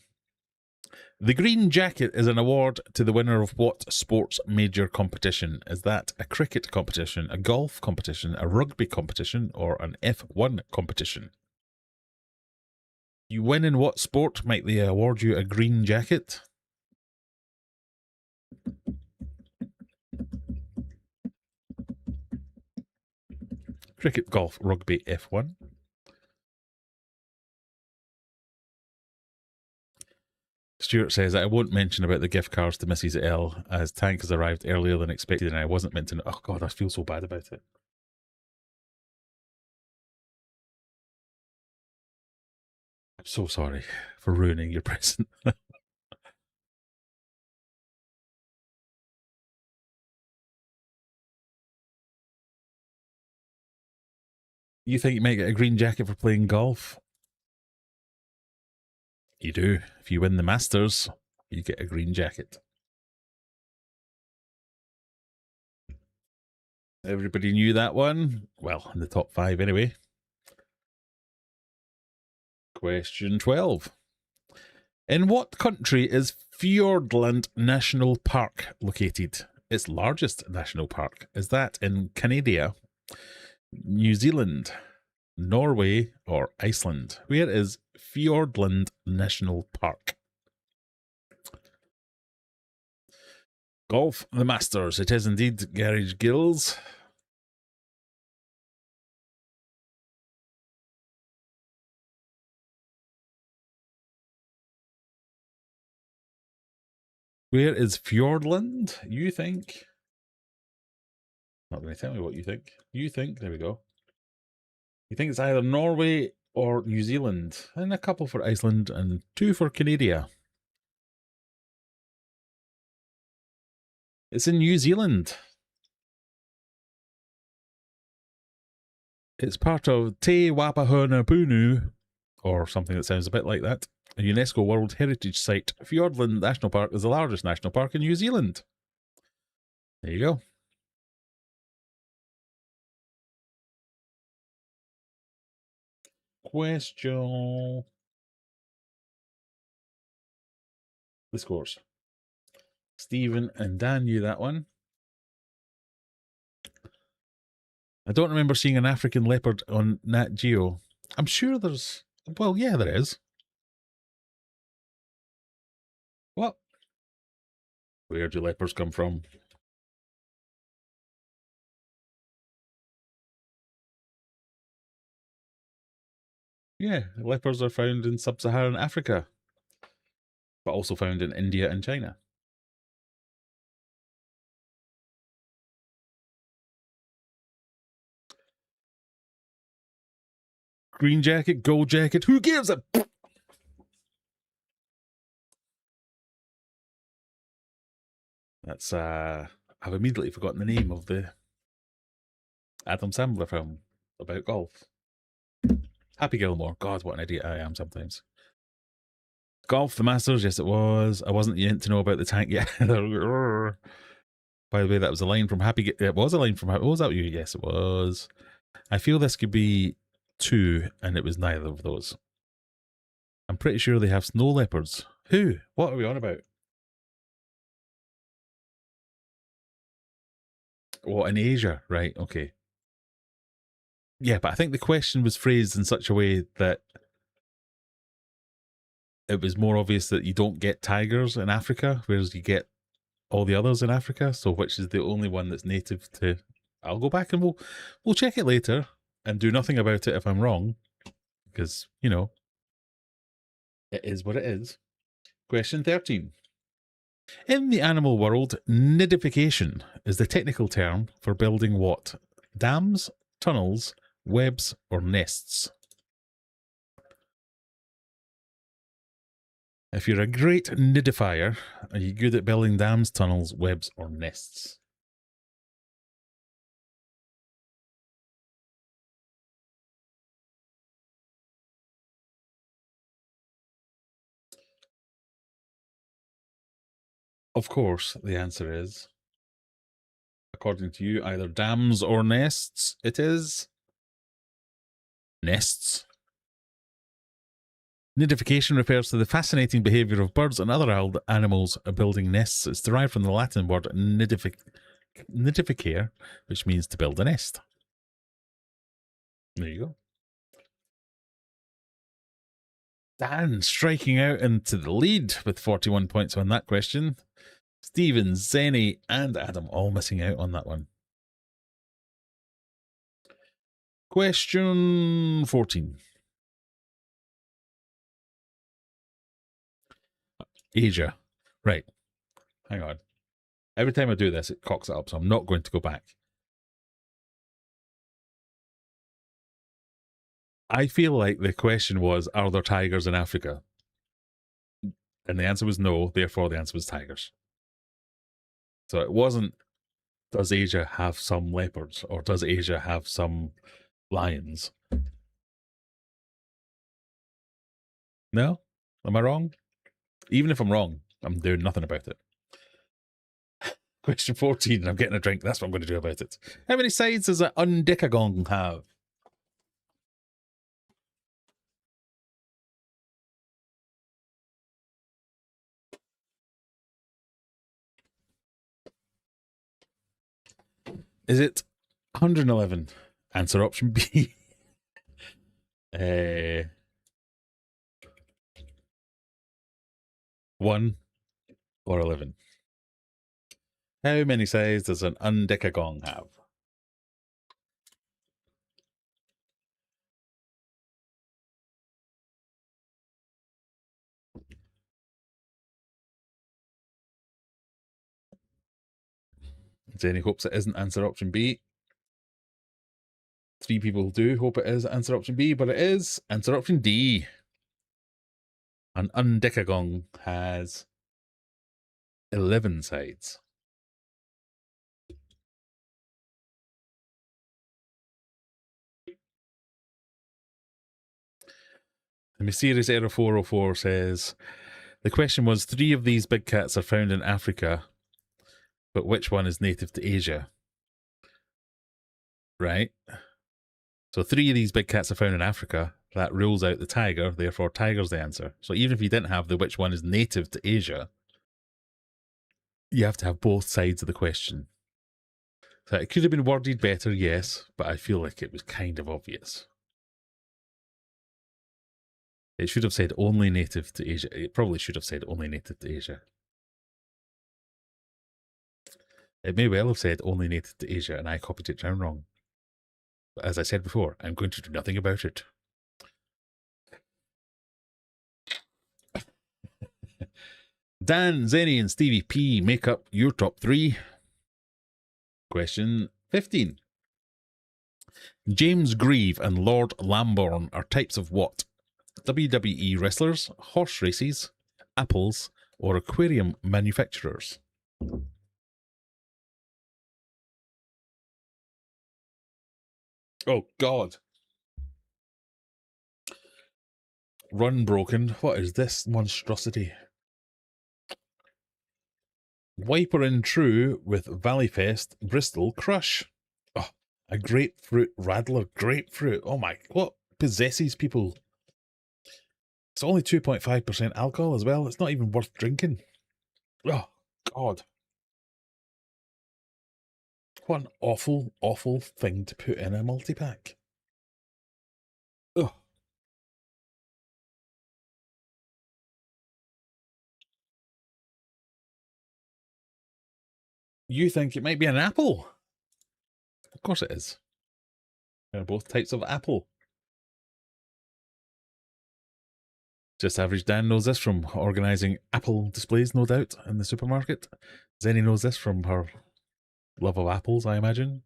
The Green Jacket is an award to the winner of what sports major competition? Is that a cricket competition, a golf competition, a rugby competition, or an F1 competition? You win in what sport might they award you a Green Jacket? Cricket, golf, rugby, F1. Stuart says, I won't mention about the gift cards to Mrs. L, as Tank has arrived earlier than expected and I wasn't meant to know. Oh God, I feel so bad about it. I'm so sorry for ruining your present. You think you might get a green jacket for playing golf? You do. If you win the Masters, you get a green jacket. Everybody knew that one. Well, in the top 5 anyway. Question 12. In what country is Fiordland National Park located? Its largest national park. Is that in Canada, New Zealand, Norway, or Iceland? Where is Fiordland National Park? Golf, the Masters. It is indeed Garage Gills. Where is Fiordland, you think? Not going to tell me what you think. You think, there we go. You think it's either Norway or New Zealand, and a couple for Iceland and 2 for Canada. It's in New Zealand. It's part of Te Wapahunapunu, or something that sounds a bit like that. A UNESCO World Heritage Site. Fiordland National Park is the largest national park in New Zealand. There you go. Question. The scores. Stephen and Dan knew that one. I don't remember seeing an African leopard on Nat Geo. I'm sure there's... Well, yeah, there is. What? Where do leopards come from? Yeah, leopards are found in sub-Saharan Africa, but also found in India and China. Green jacket, gold jacket, who gives a... That's, I've immediately forgotten the name of the Adam Sandler film about golf. Happy Gilmore. God, what an idiot I am sometimes. Golf, the Masters, yes it was. I wasn't yet to know about the tank yet. By the way, that was a line from Happy... It was a line from... Was that you? Yes, it was. I feel this could be 2, and it was neither of those. I'm pretty sure they have snow leopards. Who? What are we on about? Oh, in Asia. Right, okay. Yeah, but I think the question was phrased in such a way that it was more obvious that you don't get tigers in Africa, whereas you get all the others in Africa. So which is the only one that's native to... I'll go back and we'll check it later and do nothing about it if I'm wrong. Because, you know, it is what it is. Question 13. In the animal world, nidification is the technical term for building what? Dams, tunnels, webs, or nests? If you're a great nidifier, are you good at building dams, tunnels, webs, or nests? Of course, the answer is, according to you, either dams or nests. It is nests. Nidification refers to the fascinating behaviour of birds and other animals building nests. It's derived from the Latin word nidificare, which means to build a nest. There you go. Dan striking out into the lead with 41 points on that question. Stephen, Zenny, and Adam all missing out on that one. Question 14. Asia. Right. Hang on. Every time I do this, it cocks it up, so I'm not going to go back. I feel like the question was, are there tigers in Africa? And the answer was no, therefore the answer was tigers. So it wasn't, does Asia have some leopards, or does Asia have some lions? No? Am I wrong? Even if I'm wrong, I'm doing nothing about it. Question 14, I'm getting a drink. That's what I'm going to do about it. How many sides does an undecagong have? Is it 111? Answer option B. 1 or 11? How many sides does an undecagong have? Is there any hopes it isn't answer option B? 3 people do hope it is answer option B, but it is answer option D. An undecagong has 11 sides. The Mysterious Error 404 says, the question was, 3 of these big cats are found in Africa, but which one is native to Asia? Right? So 3 of these big cats are found in Africa. That rules out the tiger, therefore tiger's the answer. So even if you didn't have the which one is native to Asia, you have to have both sides of the question. So it could have been worded better, yes, but I feel like it was kind of obvious. It should have said only native to Asia. It probably should have said only native to Asia. It may well have said only native to Asia, and I copied it down wrong. But as I said before, I'm going to do nothing about it. Dan, Zenny, and Stevie P make up your top 3. Question 15. James Grieve and Lord Lamborn are types of what? WWE wrestlers, horse races, apples, or aquarium manufacturers? Oh, God. Run broken. What is this monstrosity? Wiper in True with Valleyfest Bristol Crush. Oh, a grapefruit Radler grapefruit. Oh my, what possesses people? It's only 2.5% alcohol as well. It's not even worth drinking. Oh, God. What an awful, awful thing to put in a multi-pack. Oh. You think it might be an apple? Of course it is. They're both types of apple. Just Average Dan knows this from organising apple displays, no doubt, in the supermarket. Zenny knows this from her love of apples, I imagine.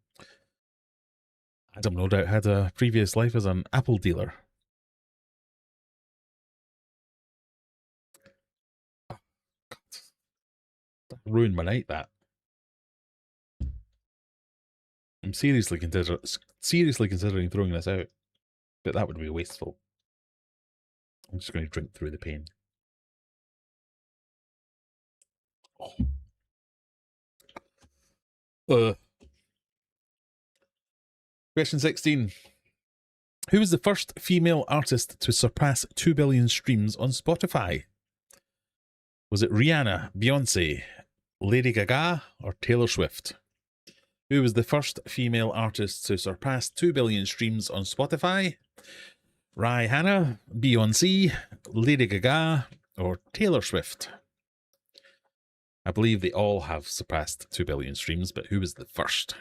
Adam no doubt had a previous life as an apple dealer. Oh, God. That ruined my night, that. I'm seriously considering throwing this out, but that would be wasteful. I'm just going to drink through the pain. Oh. Question 16. Who was the first female artist to surpass 2 billion streams on Spotify? Was it Rihanna, Beyonce, Lady Gaga, or Taylor Swift? Who was the first female artist to surpass 2 billion streams on Spotify? Rihanna, Beyonce, Lady Gaga, or Taylor Swift? I believe they all have surpassed 2 billion streams, but who was the first?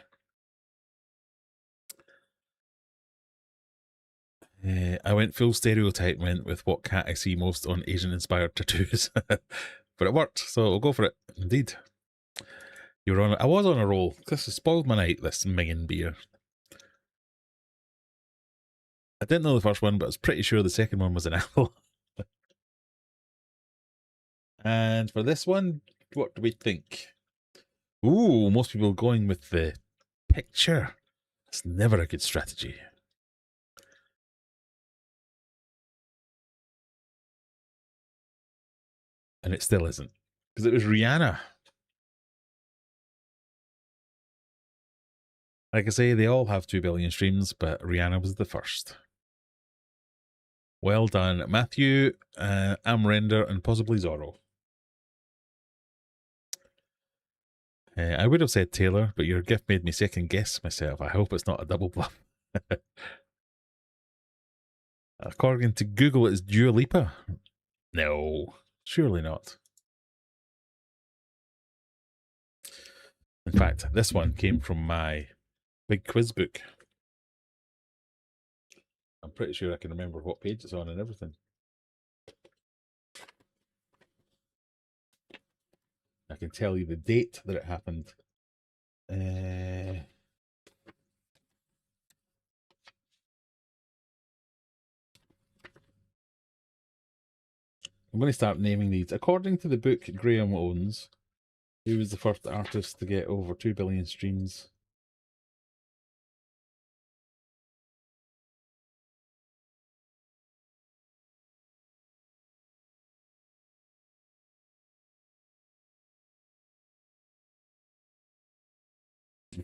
I went full stereotype, went with what cat I see most on Asian-inspired tattoos. But it worked, so we'll go for it. Indeed. I was on a roll. This has spoiled my night, this minging beer. I didn't know the first one, but I was pretty sure the second one was an apple. And for this one, what do we think? Ooh, most people going with the picture. It's never a good strategy. And it still isn't, because it was Rihanna. Like I say, they all have 2 billion streams, but Rihanna was the first. Well done, Matthew, Amrender, and possibly Zorro. I would have said Taylor, but your gift made me second guess myself. I hope it's not a double bluff. According to Google, it's Dua Lipa. No, surely not. In fact, this one came from my big quiz book. I'm pretty sure I can remember what page it's on and everything. I can tell you the date that it happened. I'm going to start naming these. According to the book Graham owns, who was the first artist to get over 2 billion streams?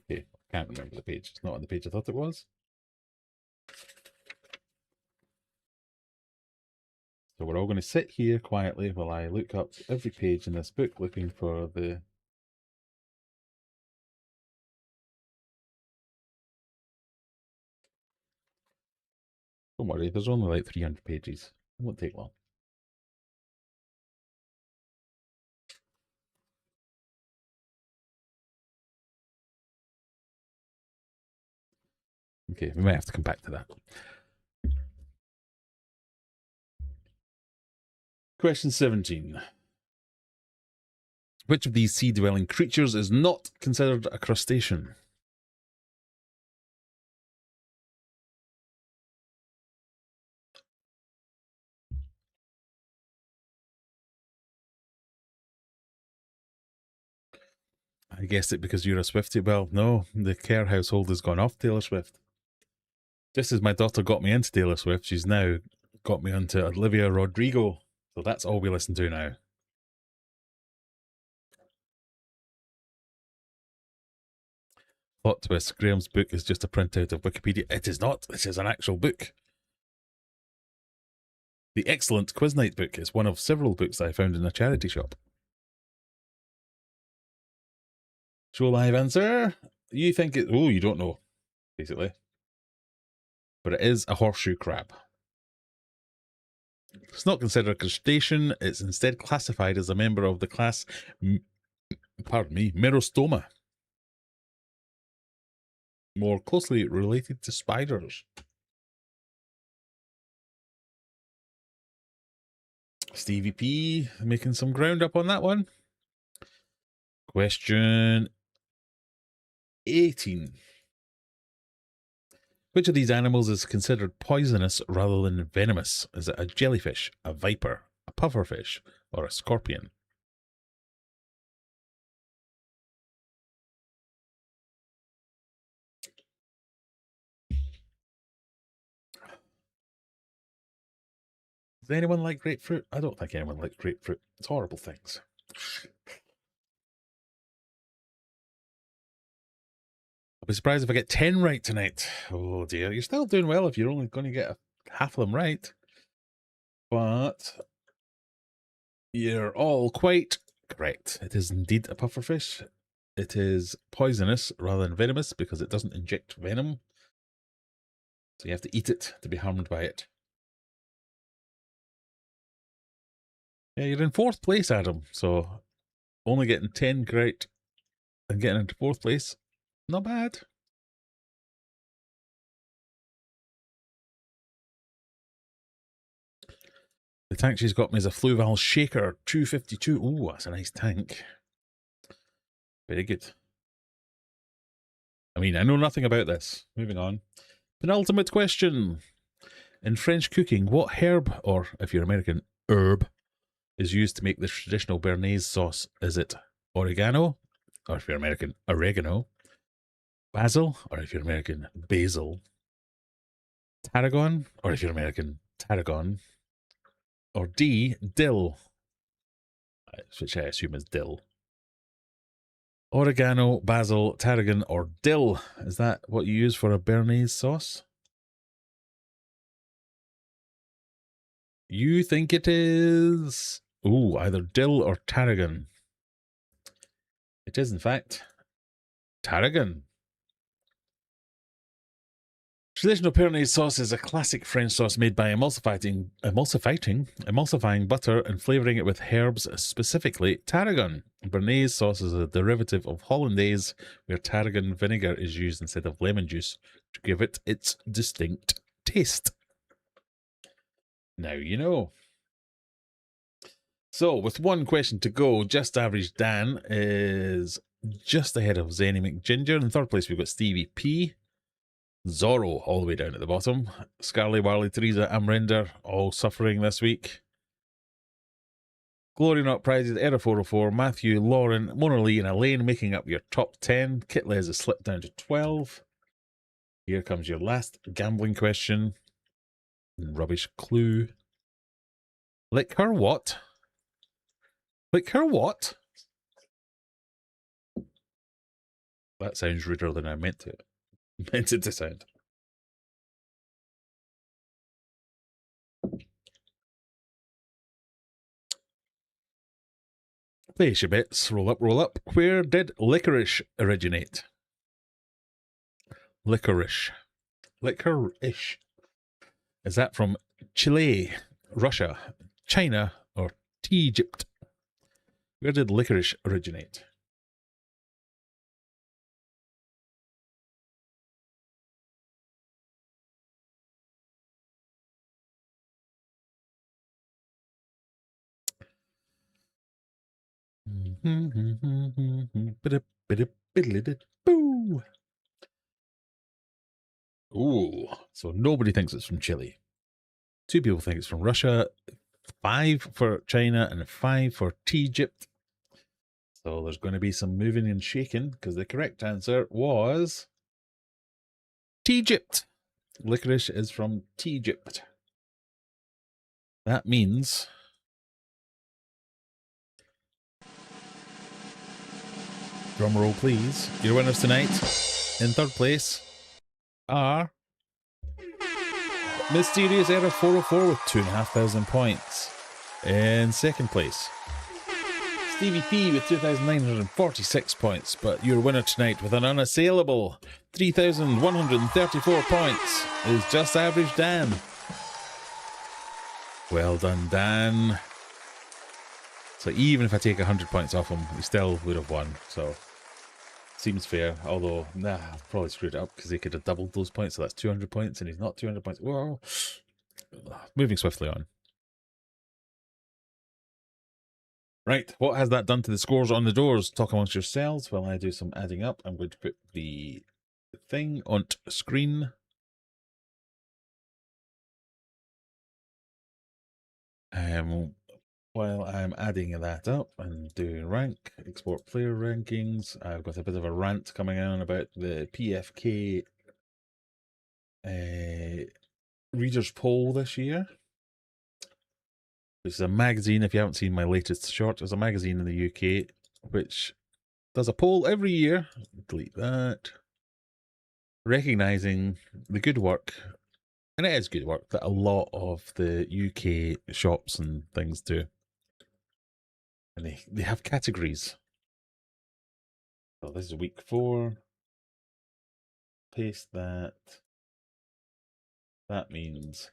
Okay, I can't remember the page. It's not on the page I thought it was. So we're all going to sit here quietly while I look up every page in this book looking for the... Don't worry, there's only like 300 pages. It won't take long. Okay, we might have to come back to that. Question 17. Which of these sea-dwelling creatures is not considered a crustacean? I guessed it because you're a Swiftie. Well, no, the Kerr household has gone off Taylor Swift. Just as my daughter got me into Taylor Swift, she's now got me onto Olivia Rodrigo. So that's all we listen to now. Plot twist, Graham's book is just a printout of Wikipedia. It is not. This is an actual book. The excellent Quiz Night book is one of several books I found in a charity shop. Show live answer. You think it... Oh, you don't know, basically. But it is a horseshoe crab. It's not considered a crustacean. It's instead classified as a member of the class... Merostoma. More closely related to spiders. Stevie P making some ground up on that one. Question 18. Which of these animals is considered poisonous rather than venomous? Is it a jellyfish, a viper, a pufferfish, or a scorpion? Does anyone like grapefruit? I don't think anyone likes grapefruit. It's horrible things. I'll be surprised if I get 10 right tonight. Oh dear, you're still doing well if you're only going to get half of them right. But you're all quite correct. It is indeed a pufferfish. It is poisonous rather than venomous because it doesn't inject venom. So you have to eat it to be harmed by it. Yeah, you're in 4th place, Adam. So only getting 10 correct and getting into 4th place, not bad. The tank she's got me is a Fluval Shaker 252. Ooh, that's a nice tank. Very good. I mean, I know nothing about this. Moving on. Penultimate question. In French cooking, what herb, or if you're American, herb, is used to make the traditional Béarnaise sauce? Is it oregano, or if you're American, oregano, basil, or if you're American, basil, tarragon, or if you're American, tarragon, or D, dill, which I assume is dill. Oregano, basil, tarragon, or dill. Is that what you use for a Béarnaise sauce? You think it is... Ooh, either dill or tarragon. It is, in fact, tarragon. Traditional Béarnaise sauce is a classic French sauce made by emulsifying butter and flavouring it with herbs, specifically tarragon. Béarnaise sauce is a derivative of hollandaise, where tarragon vinegar is used instead of lemon juice to give it its distinct taste. Now you know. So, with one question to go, Just Average Dan is just ahead of Zenny McGinger. In 3rd place, we've got Stevie P. Zorro all the way down at the bottom. Scarly, Warley, Teresa, Amrender all suffering this week. Glory Not Prizes, Era 404, Matthew, Lauren, Mona Lee, and Elaine making up your top 10. Kitles has slipped down to 12. Here comes your last gambling question. Rubbish clue. Lick her what? Lick her what? That sounds ruder than I meant it to sound. Place your bets. Roll up, roll up. Where did licorice originate? Licorice. Licorice. Is that from Chile, Russia, China, or Egypt? Where did licorice originate? Boo. Ooh, so nobody thinks it's from Chile. 2 people think it's from Russia, 5 for China, and 5 for Egypt. So there's going to be some moving and shaking because the correct answer was Egypt. Licorice is from Egypt. That means drum roll, please. Your winners tonight in third place are Mysterious Error 404 with 2,500 points. In second place, Stevie P with 2,946 points. But your winner tonight with an unassailable 3,134 points is Just Average Dan. Well done, Dan. So even if I take 100 points off him, he still would have won. So seems fair. Although, nah, I've probably screwed it up because he could have doubled those points. So that's 200 points, and he's not 200 points. Whoa. Moving swiftly on. Right, what has that done to the scores on the doors? Talk amongst yourselves while I do some adding up. I'm going to put the thing on screen. While I'm adding that up and doing rank, export player rankings, I've got a bit of a rant coming on about the PFK readers poll this year. Which is a magazine, if you haven't seen my latest short, it's a magazine in the UK which does a poll every year. Delete that. Recognising the good work, and it is good work, that a lot of the UK shops and things do. And they have categories. So this is week 4. Paste that. That means...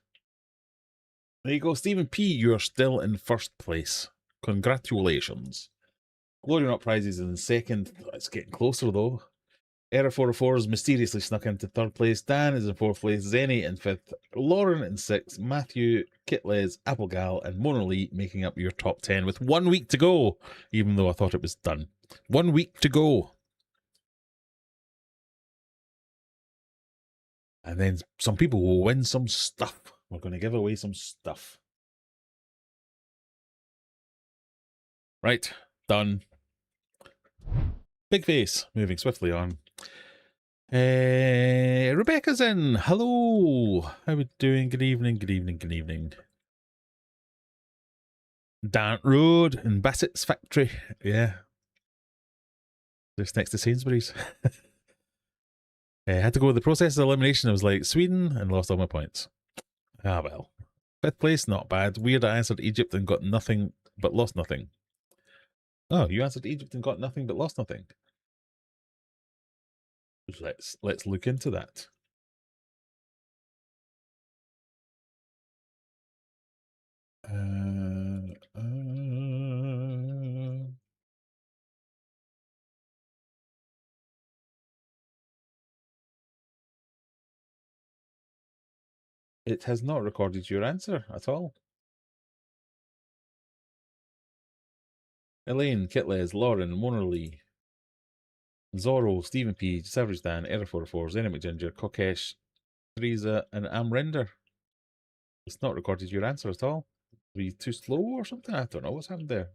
There you go, Stephen P. You're still in first place. Congratulations. Glory Up Prizes in second. It's getting closer though. Error 404 has mysteriously snuck into third place. Dan is in fourth place. Zenny in fifth. Lauren in sixth. Matthew, Kitles, Applegal, and Mona Lee making up your top 10 with 1 week to go, even though I thought it was done. 1 week to go. And then some people will win some stuff. We're going to give away some stuff. Right, done. Big face, moving swiftly on. Rebecca's in. Hello. How are we doing? Good evening, good evening, good evening. Dant Road in Bassett's factory. Yeah. Just next to Sainsbury's. Had to go with the process of elimination. I was like, Sweden, and lost all my points. Ah, well. Fifth place, not bad. Weird, I answered Egypt and got nothing, but lost nothing. Oh, you answered Egypt and got nothing, but lost nothing. Let's look into that. It has not recorded your answer at all. Elaine, Kitles, Lauren, Mona Lee, Zorro, Stephen P, Savage Dan, Error 44, Zenny McGinger, Kokesh, Teresa, and Amrender. It's not recorded your answer at all. Were you too slow or something? I don't know what's happened there.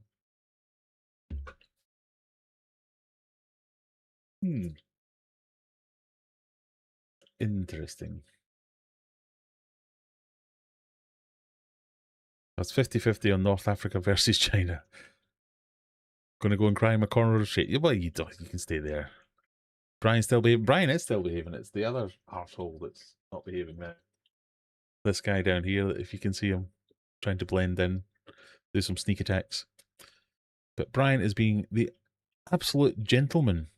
Interesting. That's 50-50 on North Africa versus China. Gonna go and cry in my corner of shit. Well, you can stay there. Brian's still behaving. Brian is still behaving. It's the other arsehole that's not behaving now. This guy down here, if you can see him, trying to blend in, do some sneak attacks. But Brian is being the absolute gentleman.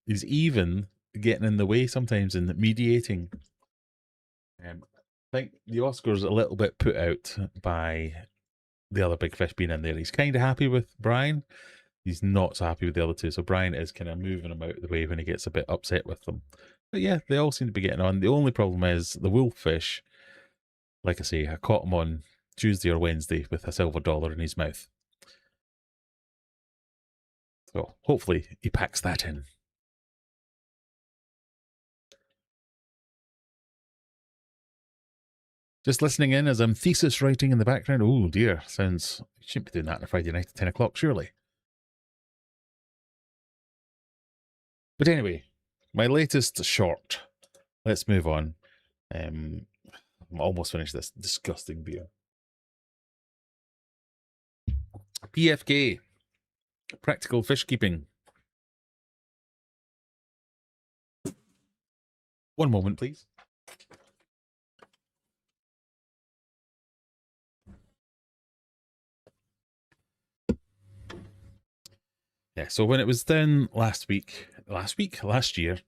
He's even getting in the way sometimes in mediating. I think the Oscar's a little bit put out by the other big fish being in there. He's kind of happy with Brian. He's not so happy with the other two. So Brian is kind of moving him out of the way when he gets a bit upset with them. But yeah, they all seem to be getting on. The only problem is the wolffish. Like I say, I caught him on Tuesday or Wednesday with a silver dollar in his mouth. So hopefully he packs that in. Just listening in as I'm thesis writing in the background. Oh dear, sounds, shouldn't be doing that on a Friday night at 10 o'clock, surely. But anyway, my latest short. Let's move on. I'm almost finished this disgusting beer. PFK, practical fish keeping. One moment, please. Yeah, so when it was done last year,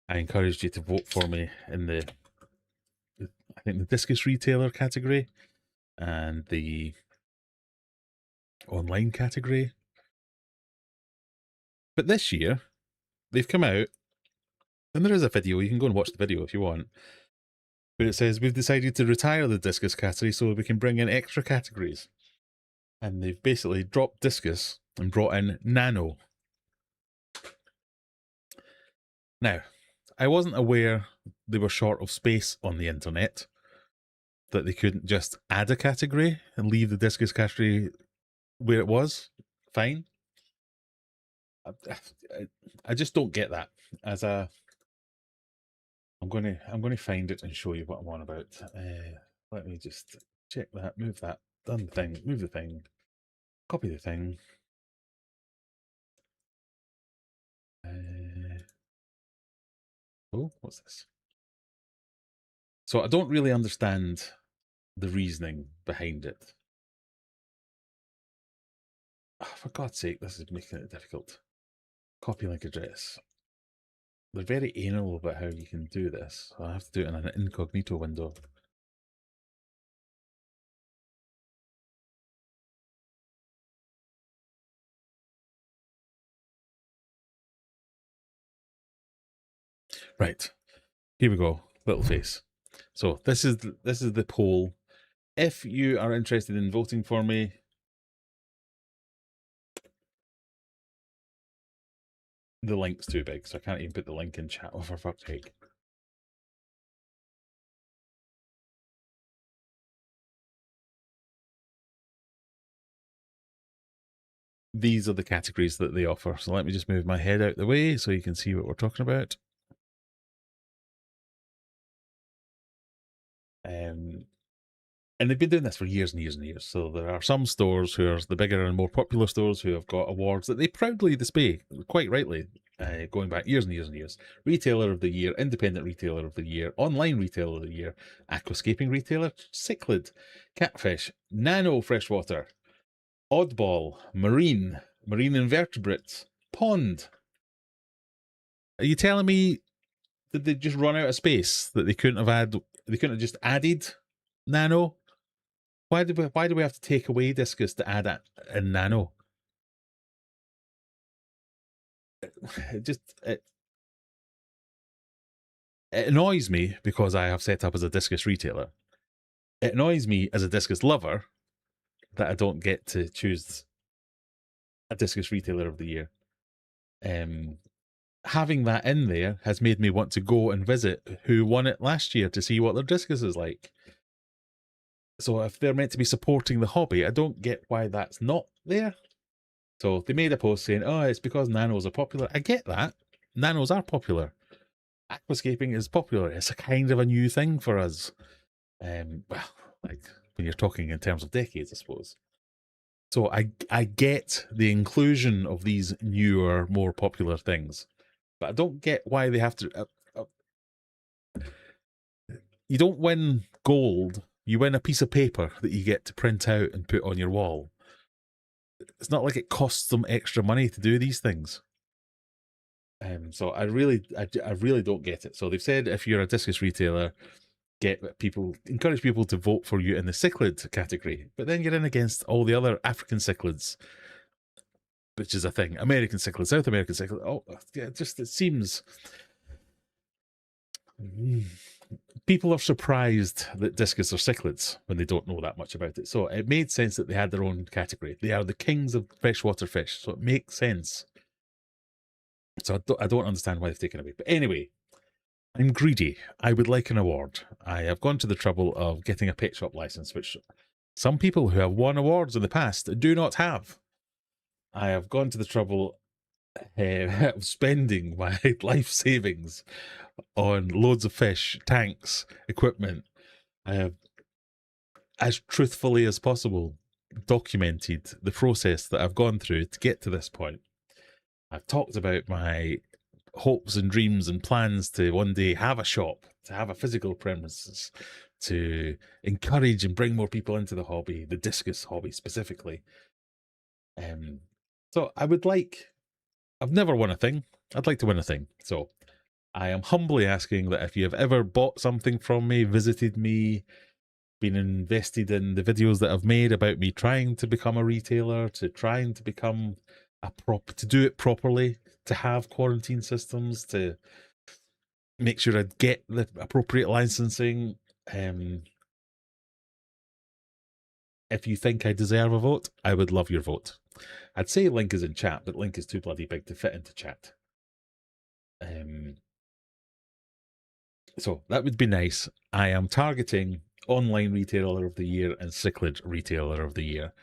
I encouraged you to vote for me in I think the discus retailer category and the online category. But this year, they've come out, and there is a video, you can go and watch the video if you want, but it says we've decided to retire the discus category so we can bring in extra categories. And they've basically dropped discus and brought in nano. Now, I wasn't aware they were short of space on the internet, that they couldn't just add a category and leave the discus category where it was. Fine. I just don't get that. I'm going to find it and show you what I'm on about. Let me just check that, move that, done the thing, move the thing, copy the thing. Oh, what's this? So I don't really understand the reasoning behind it. Oh, for God's sake, this is making it difficult. Copy link address. They're very anal about how you can do this. So I have to do it in an incognito window. Right, here we go, little face. So this is the poll. If you are interested in voting for me, the link's too big, so I can't even put the link in chat. Oh, for fuck's sake. These are the categories that they offer. So let me just move my head out the way so you can see what we're talking about. And they've been doing this for years and years and years. So there are some stores who are the bigger and more popular stores who have got awards that they proudly display, quite rightly, going back years and years and years. Retailer of the Year, Independent Retailer of the Year, Online Retailer of the Year, Aquascaping Retailer, Cichlid, Catfish, Nano Freshwater, Oddball, Marine Invertebrates, Pond. Are you telling me that they just run out of space, that they couldn't have just added Nano? Why do we have to take away discus to add a nano? It annoys me because I have set up as a discus retailer. It annoys me as a discus lover that I don't get to choose a discus retailer of the year. Having that in there has made me want to go and visit who won it last year to see what their discus is like. So if they're meant to be supporting the hobby, I don't get why that's not there. So they made a post saying, oh, it's because nanos are popular. I get that. Nanos are popular. Aquascaping is popular. It's a kind of a new thing for us. Well, like when you're talking in terms of decades, I suppose. So I get the inclusion of these newer, more popular things. But I don't get why they have to... You don't win gold. You win a piece of paper that you get to print out and put on your wall. It's not like it costs them extra money to do these things. So I really don't get it. So they've said if you're a discus retailer, encourage people to vote for you in the cichlid category, but then you're in against all the other African cichlids, which is a thing. American cichlid, South American cichlid. Oh, yeah, it seems. People are surprised that discus are cichlids when they don't know that much about it. So it made sense that they had their own category. They are the kings of freshwater fish, so it makes sense So I don't understand why they've taken it away. But anyway, I'm greedy. I would like an award. I have gone to the trouble of getting a pet shop license, which some people who have won awards in the past do not have. I have gone to the trouble of spending my life savings on loads of fish, tanks, equipment. I have, as truthfully as possible, documented the process that I've gone through to get to this point. I've talked about my hopes and dreams and plans to one day have a shop, to have a physical premises, to encourage and bring more people into the hobby, the discus hobby specifically. So I would like, I've never won a thing. I'd like to win a thing. So I am humbly asking that if you have ever bought something from me, visited me, been invested in the videos that I've made about me trying to become a retailer, to trying to become to do it properly, to have quarantine systems, to make sure I get the appropriate licensing. If you think I deserve a vote, I would love your vote. I'd say link is in chat, but link is too bloody big to fit into chat. So that would be nice. I am targeting Online Retailer of the Year and Cichlid Retailer of the Year.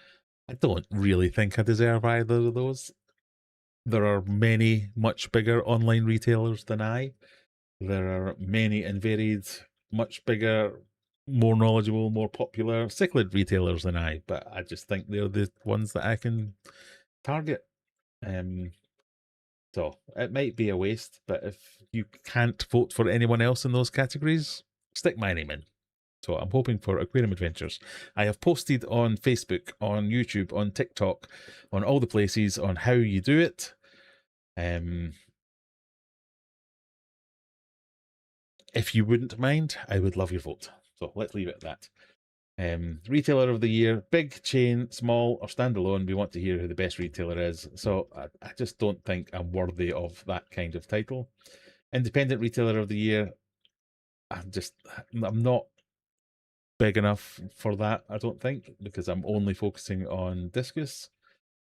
I don't really think I deserve either of those. There are many much bigger online retailers than I. There are many and varied, much bigger, more knowledgeable, more popular cichlid retailers than I, but I just think they're the ones that I can target. So it might be a waste, but if you can't vote for anyone else in those categories, stick my name in. So I'm hoping for Aquarium Adventures. I have posted on Facebook, on YouTube, on TikTok, on all the places on how you do it. If you wouldn't mind, I would love your vote. So let's leave it at that. Retailer of the Year, big chain, small, or standalone. We want to hear who the best retailer is. So I just don't think I'm worthy of that kind of title. Independent Retailer of the Year, I'm not big enough for that, I don't think, because I'm only focusing on discus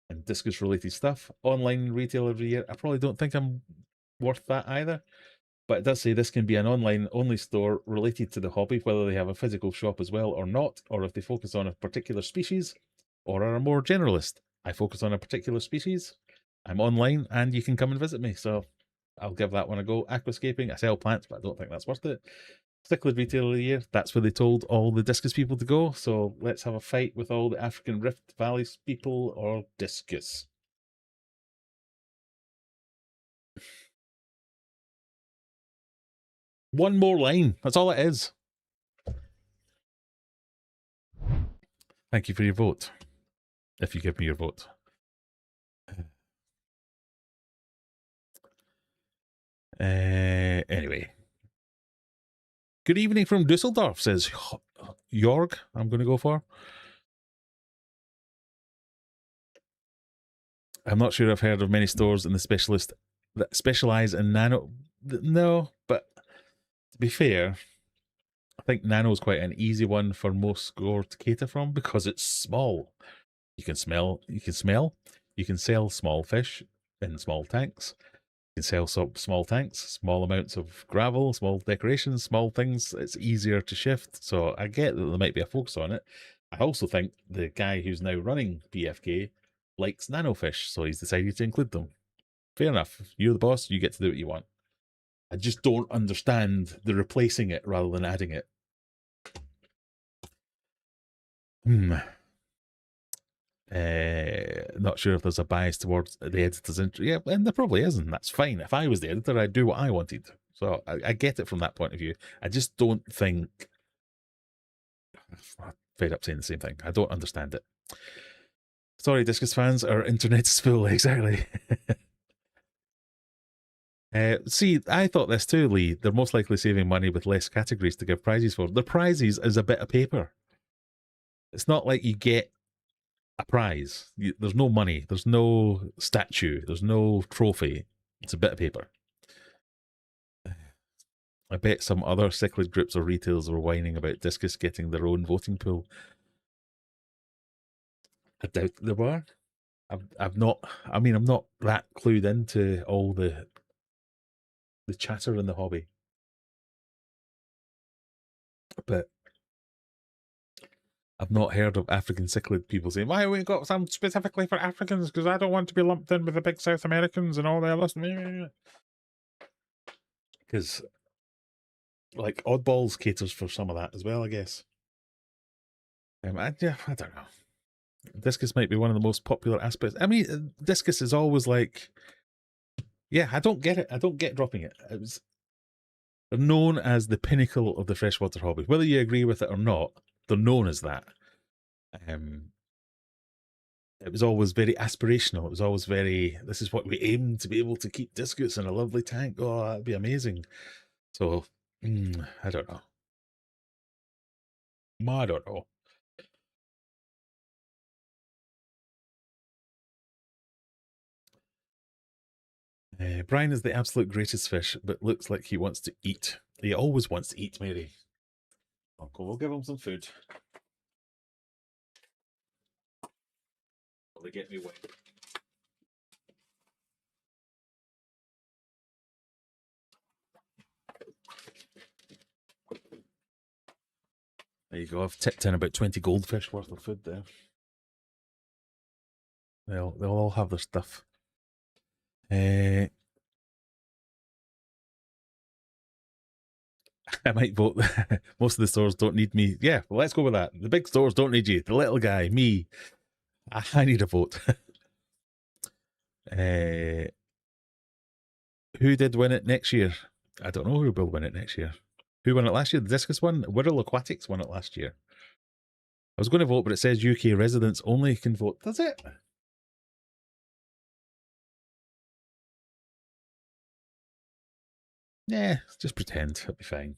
and discus related stuff. Online Retailer of the Year, I probably don't think I'm worth that either. But it does say this can be an online only store related to the hobby, whether they have a physical shop as well or not, or if they focus on a particular species or are more generalist. I focus on a particular species. I'm online and you can come and visit me. So I'll give that one a go. Aquascaping, I sell plants, but I don't think that's worth it. Cichlid Retailer of the Year, that's where they told all the discus people to go. So let's have a fight with all the African Rift Valley people or discus. One more line. That's all it is. Thank you for your vote. If you give me your vote. Anyway. Good evening from Dusseldorf, says Jorg. I'm going to go for. I'm not sure I've heard of many stores in the specialist that specialize in nano. No, but to be fair, I think nano is quite an easy one for most stores to cater from because it's small. You can smell. You can sell small fish in small tanks. You can sell small tanks, small amounts of gravel, small decorations, small things. It's easier to shift. So I get that there might be a focus on it. I also think the guy who's now running BFK likes nanofish, so he's decided to include them. Fair enough. You're the boss, you get to do what you want. I just don't understand the replacing it rather than adding it. Not sure if there's a bias towards the editor's interest. Yeah, and there probably isn't. That's fine. If I was the editor, I'd do what I wanted. So I get it from that point of view. I just don't think. I'm fed up saying the same thing. I don't understand it. Sorry, Discus fans, our internet's full. Exactly. See, I thought this too, Lee. They're most likely saving money with less categories to give prizes for. The prizes is a bit of paper. It's not like you get a prize. There's no money. There's no statue. There's no trophy. It's a bit of paper. I bet some other cichlid groups or retailers were whining about Discus getting their own voting pool. I doubt there were. I'm not that clued into all the the chatter in the hobby. But I've not heard of African cichlid people saying, why have we got some specifically for Africans? Because I don't want to be lumped in with the big South Americans and all the others. Because, like, Oddballs caters for some of that as well, I guess. I don't know. Discus might be one of the most popular aspects. I mean, discus is always like, yeah, I don't get it. I don't get dropping it. It was known as the pinnacle of the freshwater hobby. Whether you agree with it or not, they're known as that. It was always very aspirational. It was always very, this is what we aim to be able to keep discus in a lovely tank. Oh, that'd be amazing. So, I don't know. I don't know. Brian is the absolute greatest fish, but looks like he wants to eat. He always wants to eat, Mary. Uncle, we'll give him some food. Will they get me wet? There you go. I've tipped in about 20 goldfish worth of food there. They'll all have their stuff. I might vote. Most of the stores don't need me. Yeah, well, let's go with that. The big stores don't need you. The little guy, me, I need a vote. Who did win it next year? I don't know who will win it next year. Who won it last year? The discus one? Wirral Aquatics won it last year. I was going to vote, but it says UK residents only can vote. Does it? Yeah, just pretend. It'll be fine.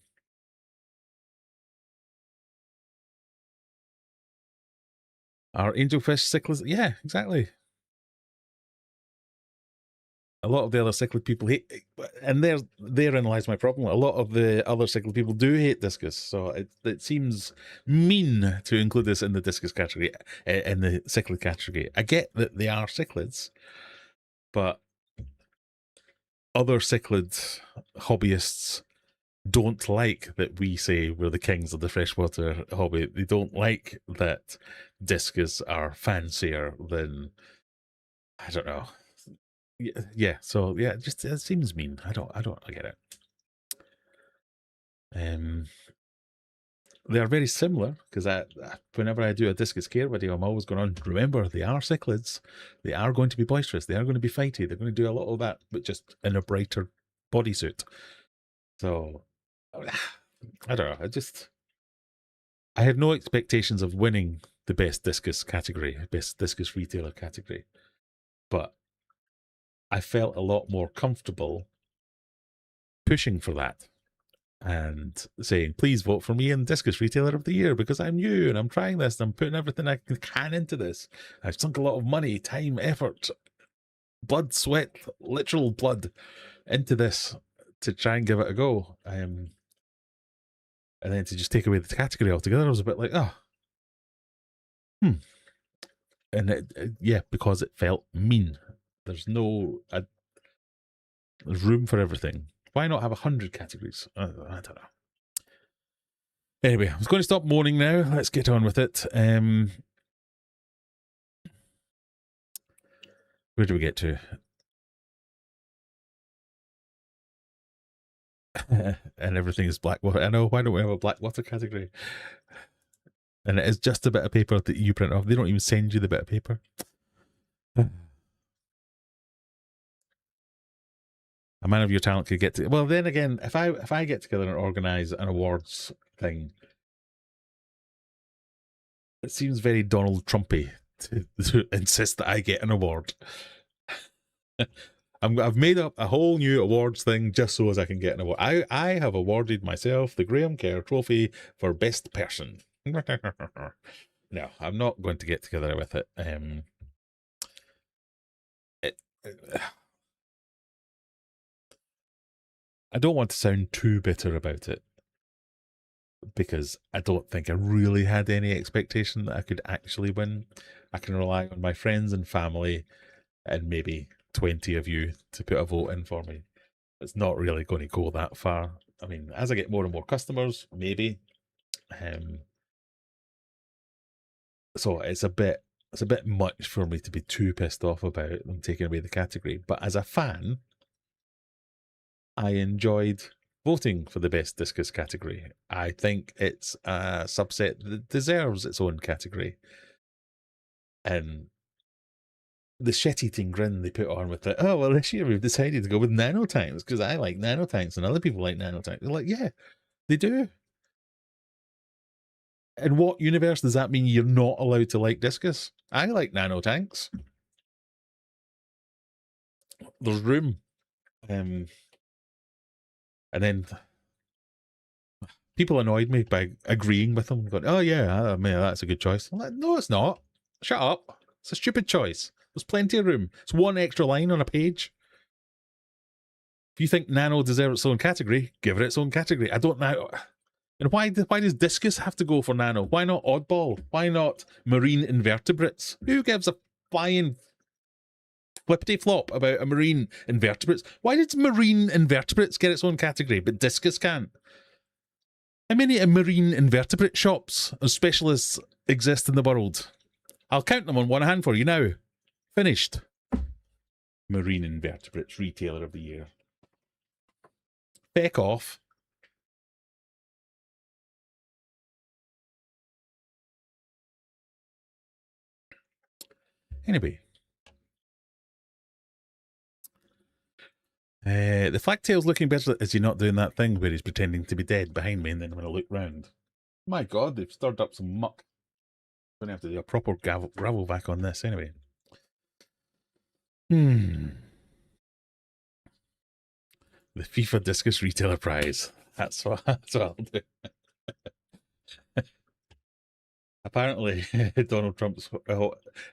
Are angelfish cichlids? Yeah, exactly. A lot of the other cichlid people hate, and therein lies my problem. A lot of the other cichlid people do hate discus, so it seems mean to include this in the discus category, in the cichlid category. I get that they are cichlids, but other cichlid hobbyists don't like that we say we're the kings of the freshwater hobby. They don't like that discus are fancier than, I don't know. Yeah, so yeah, it seems mean. I get it. They are very similar because whenever I do a discus care video, I'm always going on. Remember, they are cichlids. They are going to be boisterous. They are going to be fighty. They're going to do a lot of that, but just in a brighter bodysuit. So I don't know. I had no expectations of winning the best discus category, best discus retailer category, but I felt a lot more comfortable pushing for that and saying, please vote for me in Discus Retailer of the Year because I'm new and I'm trying this and I'm putting everything I can into this. I've sunk a lot of money, time, effort, blood, sweat, literal blood into this to try and give it a go. And then to just take away the category altogether, I was a bit like, And yeah, because it felt mean. There's room for everything. Why not have 100 categories? I don't know. Anyway, I was going to stop moaning now. Let's get on with it. Where do we get to? And everything is black water. I know, why don't we have a black water category? And it is just a bit of paper that you print off. They don't even send you the bit of paper. A man of your talent could get to. Well, then again, if I get together and organise an awards thing, it seems very Donald Trumpy to insist that I get an award. I've made up a whole new awards thing just so as I can get an award. I have awarded myself the Graham Kerr Trophy for Best Person. No, I'm not going to get together with it. I don't want to sound too bitter about it because I don't think I really had any expectation that I could actually win. I can rely on my friends and family and maybe 20 of you to put a vote in for me. It's not really going to go that far. I mean, as I get more and more customers, maybe. So it's a bit much for me to be too pissed off about them taking away the category. But as a fan, I enjoyed voting for the best discus category. I think it's a subset that deserves its own category. And the shit-eating grin they put on with it, oh, well, this year we've decided to go with nanotanks because I like nanotanks and other people like nanotanks. They're like, yeah, they do. In what universe does that mean you're not allowed to like discus? I like nanotanks. There's room. And then people annoyed me by agreeing with them, going, oh, yeah, I mean, that's a good choice. I'm like, no, it's not. Shut up. It's a stupid choice. There's plenty of room. It's one extra line on a page. If you think nano deserves its own category, give it its own category. I don't know. And why does discus have to go for nano? Why not oddball? Why not marine invertebrates? Who gives a flying flippity flop about a marine invertebrates? Why did marine invertebrates get its own category, but discus can't? How many marine invertebrate shops or specialists exist in the world? I'll count them on one hand for you now. Finished. Marine invertebrates retailer of the year. Feck off. Anyway. The flagtail's looking better. Is he not doing that thing where he's pretending to be dead behind me and then when I look round? My God, they've stirred up some muck. Going to have to do a proper gravel back on this anyway. The FIFA Discus Retailer Prize. That's what I'll do. Apparently, Donald Trump's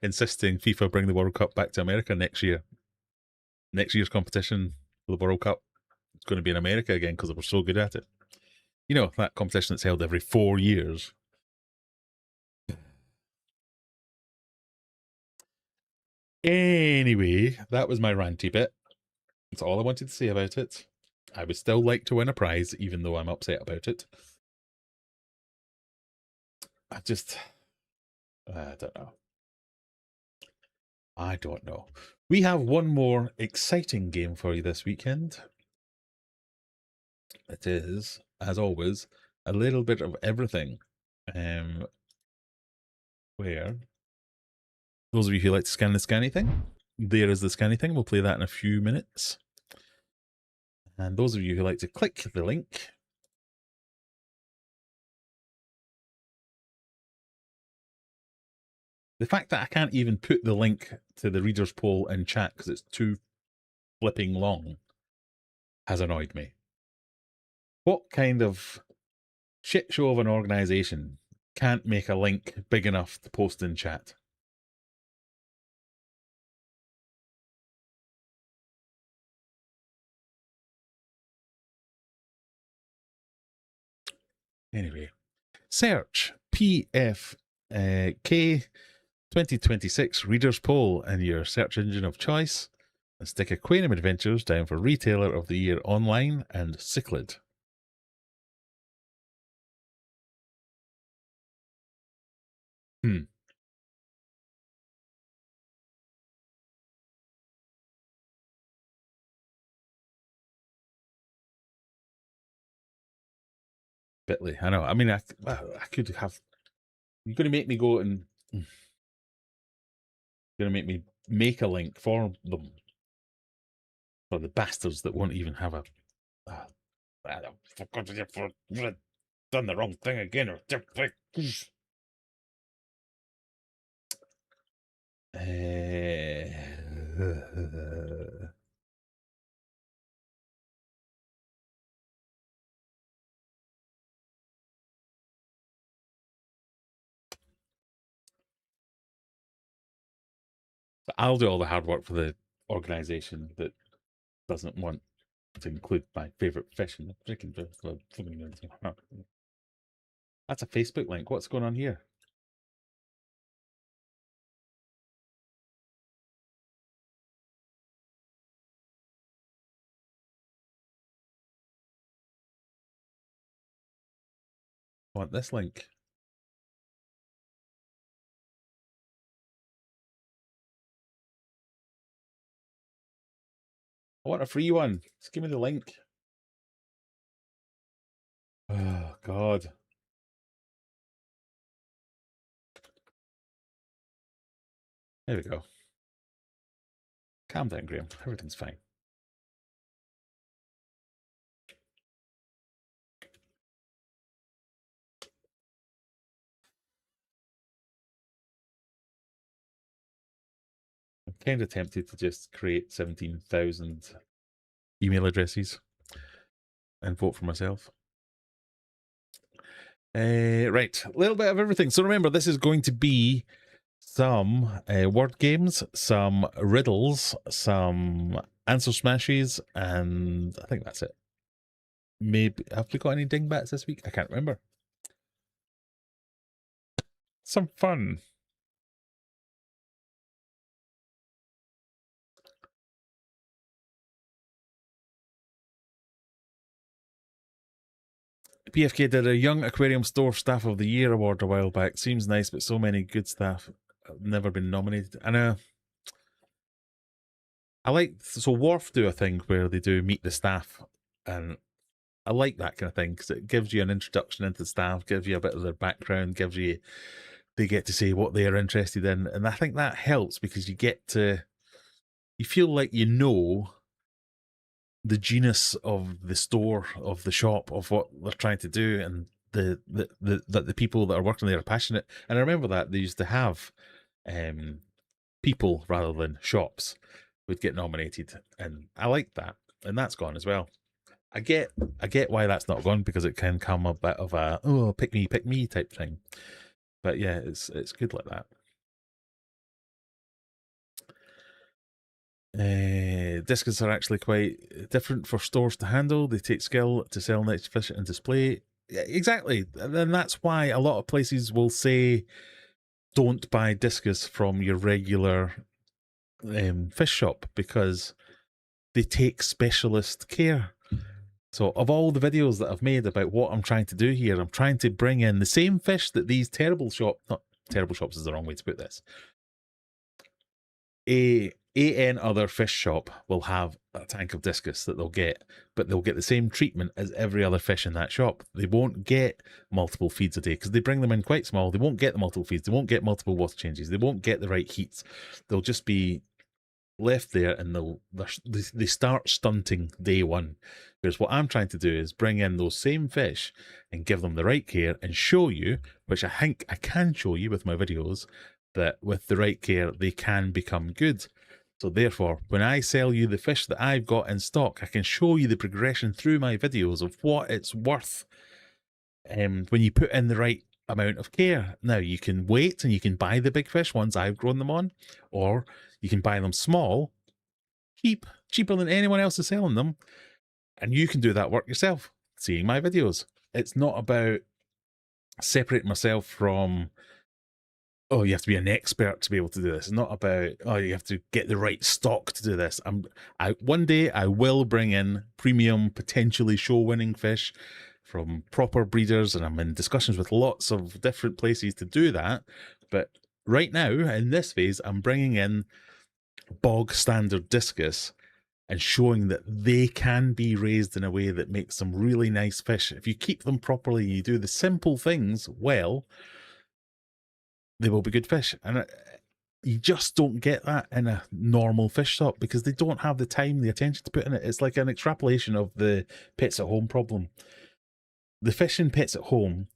insisting FIFA bring the World Cup back to America next year. Next year's competition for the World Cup is going to be in America again because they were so good at it. You know, that competition that's held every 4 years. Anyway, that was my ranty bit. That's all I wanted to say about it. I would still like to win a prize, even though I'm upset about it. I don't know. I don't know. We have one more exciting game for you this weekend. It is, as always, a little bit of everything. Where those of you who like to scan the scanny thing, there is the scanny thing. We'll play that in a few minutes. And those of you who like to click the link, the fact that I can't even put the link to the reader's poll in chat because it's too flipping long has annoyed me. What kind of shit show of an organisation can't make a link big enough to post in chat? Anyway, search PFK 2026 Readers Poll in your search engine of choice and stick Aquarium Adventures down for Retailer of the Year online and Cichlid. Bitly, I know. I mean, I could have. You're going to make me go and. You're going to make me make a link for them. For the bastards that won't even have a. Done the wrong thing again. I'll do all the hard work for the organisation that doesn't want to include my favourite fish in the freaking. That's a Facebook link. What's going on here? I want this link. I want a free one. Just give me the link. Oh, God. There we go. Calm down, Graham. Everything's fine. I'm kind of tempted to just create 17,000 email addresses and vote for myself. Right, a little bit of everything. So remember, this is going to be some word games, some riddles, some answer smashes, and I think that's it. Maybe, have we got any dingbats this week? I can't remember. Some fun. PFK did a Young Aquarium Store Staff of the Year award a while back. Seems nice, but so many good staff have never been nominated. I know. I like, so Wharf do a thing where they do meet the staff, and I like that kind of thing because it gives you an introduction into the staff, gives you a bit of their background, gives you, they get to say what they are interested in, and I think that helps because you get to, you feel like you know the genus of the store, of the shop, of what they're trying to do, and the people that are working there are passionate. And I remember that they used to have people rather than shops would get nominated, and I like that, and that's gone as well. I get why that's not gone because it can come a bit of a pick me type thing, but yeah, it's good like that. Discus are actually quite different for stores to handle. They take skill to sell nice fish and display. Yeah, exactly, and that's why a lot of places will say don't buy discus from your regular fish shop because they take specialist care. So of all the videos that I've made about what I'm trying to do here, I'm trying to bring in the same fish that these not terrible shops is the wrong way to put this. An other fish shop will have a tank of discus that they'll get, but they'll get the same treatment as every other fish in that shop. They won't get multiple feeds a day because they bring them in quite small. They won't get the multiple feeds. They won't get multiple water changes. They won't get the right heats. They'll just be left there and they start stunting day one. Whereas what I'm trying to do is bring in those same fish and give them the right care and show you, which I think I can show you with my videos, that with the right care they can become good. So therefore, when I sell you the fish that I've got in stock, I can show you the progression through my videos of what it's worth when you put in the right amount of care. Now, you can wait and you can buy the big fish ones I've grown them on, or you can buy them small, cheaper than anyone else is selling them, and you can do that work yourself, seeing my videos. It's not about separating myself from, oh, you have to be an expert to be able to do this. It's not about, oh, you have to get the right stock to do this. One day I will bring in premium, potentially show-winning fish from proper breeders, and I'm in discussions with lots of different places to do that. But right now, in this phase, I'm bringing in bog standard discus and showing that they can be raised in a way that makes them really nice fish. If you keep them properly, you do the simple things well, they will be good fish. And you just don't get that in a normal fish shop because they don't have the time, the attention to put in it. It's like an extrapolation of the pets at home problem. The fish in Pets at Home,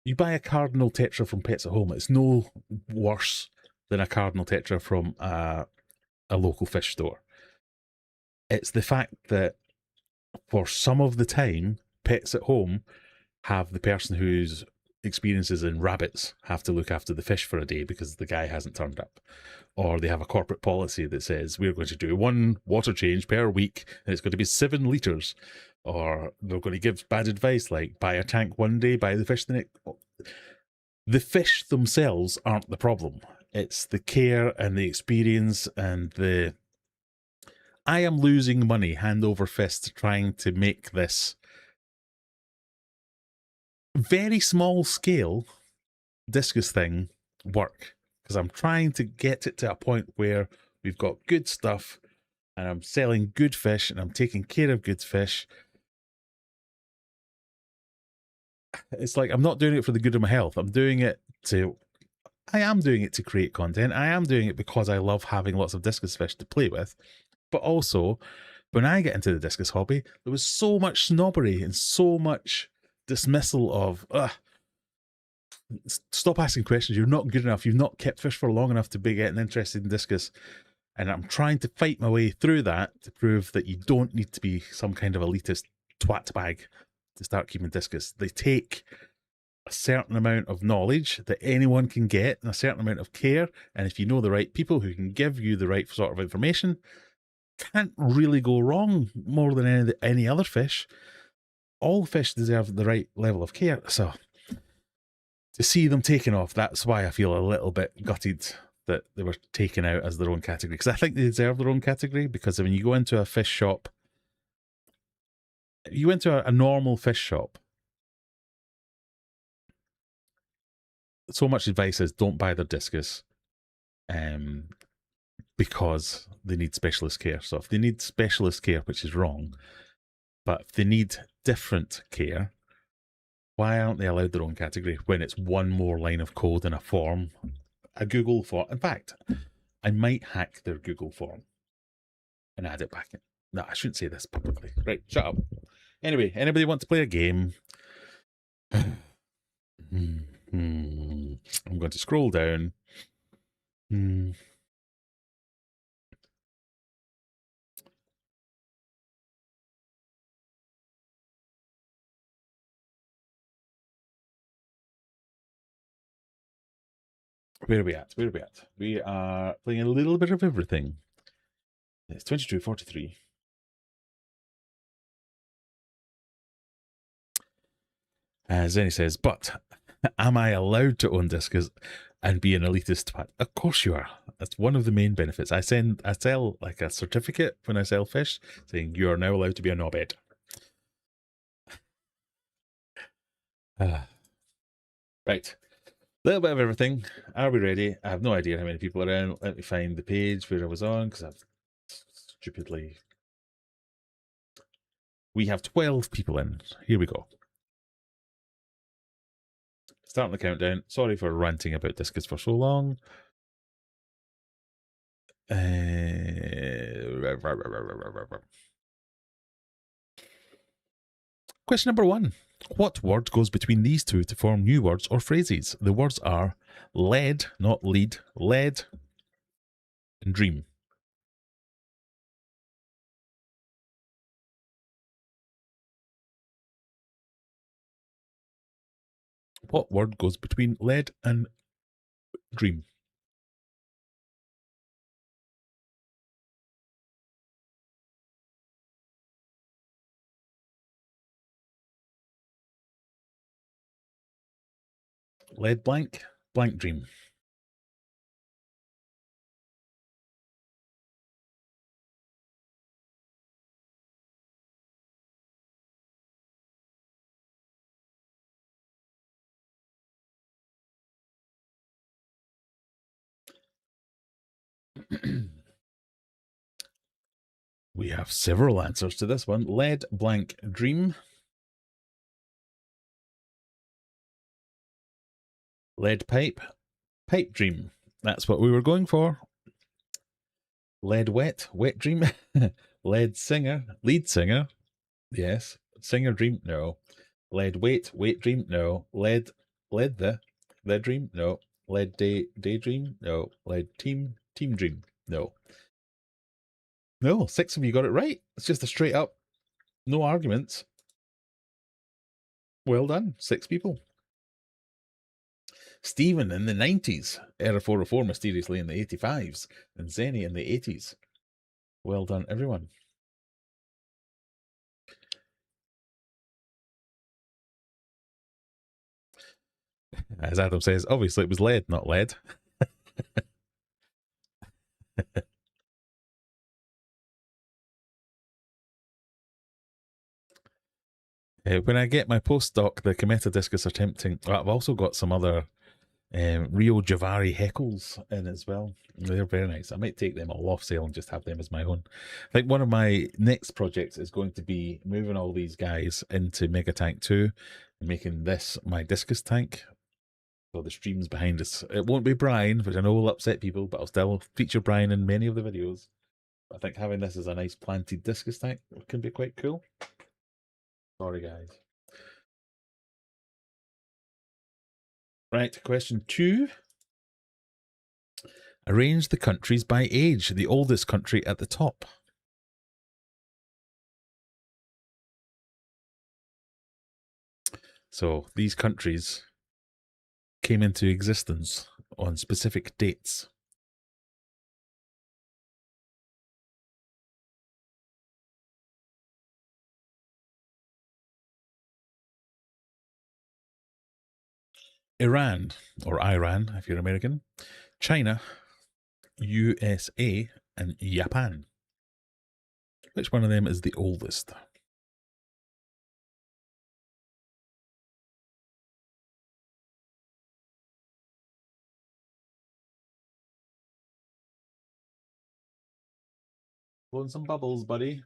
you buy a cardinal tetra from Pets at Home, it's no worse than a cardinal tetra from a local fish store. It's the fact that for some of the time, Pets at Home have the person whose experiences in rabbits have to look after the fish for a day because the guy hasn't turned up. Or they have a corporate policy that says we're going to do one water change per week and it's going to be 7 litres. Or they're going to give bad advice like buy a tank one day, buy the fish the next. The fish themselves aren't the problem. It's the care and the experience and the... I am losing money hand over fist trying to make this very small scale discus thing work, because I'm trying to get it to a point where we've got good stuff and I'm selling good fish and I'm taking care of good fish. It's like I'm not doing it for the good of my health. I am doing it to create content. I am doing it because I love having lots of discus fish to play with. But also, when I get into the discus hobby, there was so much snobbery and so much dismissal of, stop asking questions. You're not good enough. You've not kept fish for long enough to be getting interested in discus. And I'm trying to fight my way through that to prove that you don't need to be some kind of elitist twat bag to start keeping discus. They take a certain amount of knowledge that anyone can get and a certain amount of care. And if you know the right people who can give you the right sort of information, can't really go wrong more than any other fish. All fish deserve the right level of care. So to see them taken off, that's why I feel a little bit gutted that they were taken out as their own category, because I think they deserve their own category. Because when you go into a fish shop, you went to a normal fish shop, so much advice is don't buy their discus because they need specialist care. So if they need specialist care, which is wrong, but if they need different care, why aren't they allowed their own category when it's one more line of code in a form, a Google form? In fact, I might hack their Google form and add it back in. No, I shouldn't say this publicly. Right, shut up. Anyway, anybody want to play a game? I'm going to scroll down. Where are we at? Where are we at? We are playing a little bit of everything. It's 22:43. Zenny says, but am I allowed to own discus and be an elitist twat? Of course you are. That's one of the main benefits. I sell like a certificate when I sell fish saying you are now allowed to be a knobhead. Right. A little bit of everything. Are we ready? I have no idea how many people are in. Let me find the page where I was on, because I've stupidly... We have 12 people in. Here we go. Starting the countdown. Sorry for ranting about discus for so long. Question number 1. What word goes between these two to form new words or phrases? The words are lead, not lead, lead, and dream. What word goes between lead and dream? Lead blank, blank dream. We have several answers to this one. Lead blank dream. Lead pipe, pipe dream. That's what we were going for. Lead wet, wet dream. Lead singer, lead singer. Yes. Singer dream, no. Lead wait, wait dream, no. Lead the dream, no. Lead daydream, no. Lead team dream, no. No, 6 of you got it right. It's just a straight up, no arguments. Well done, 6 people. Stephen in the 90s, Error 404 mysteriously in the 85s, and Zenny in the 80s. Well done, everyone. As Adam says, obviously it was lead, not lead. When I get my postdoc, the Cometa Discus are tempting. I've also got some other Rio Javari Heckles in as well. They're very nice. I might take them all off sale and just have them as my own. I think one of my next projects is going to be moving all these guys into Mega Tank 2 and making this my discus tank. So the streams behind us. It won't be Brian, which I know will upset people, but I'll still feature Brian in many of the videos. I think having this as a nice planted discus tank can be quite cool. Sorry, guys. Right, question 2. Arrange the countries by age, the oldest country at the top. So these countries came into existence on specific dates. Iran, or Iran if you're American, China, USA, and Japan. Which one of them is the oldest? Blowing some bubbles, buddy.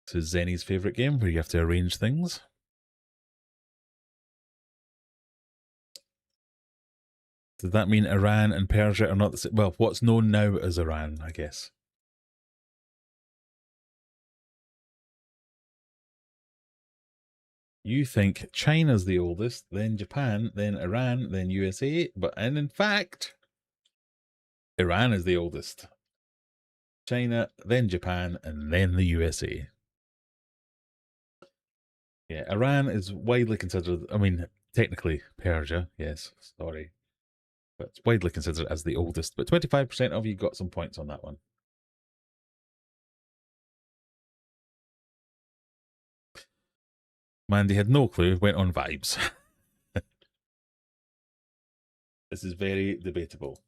This is Zenny's favourite game where you have to arrange things. Does that mean Iran and Persia are not the same? Well, what's known now as Iran, I guess. You think China's the oldest, then Japan, then Iran, then USA, and in fact, Iran is the oldest. China, then Japan, and then the USA. Yeah, Iran is widely considered, I mean, technically Persia, yes, sorry. But it's widely considered as the oldest. But 25% of you got some points on that one. Mandy had no clue, went on vibes. This is very debatable.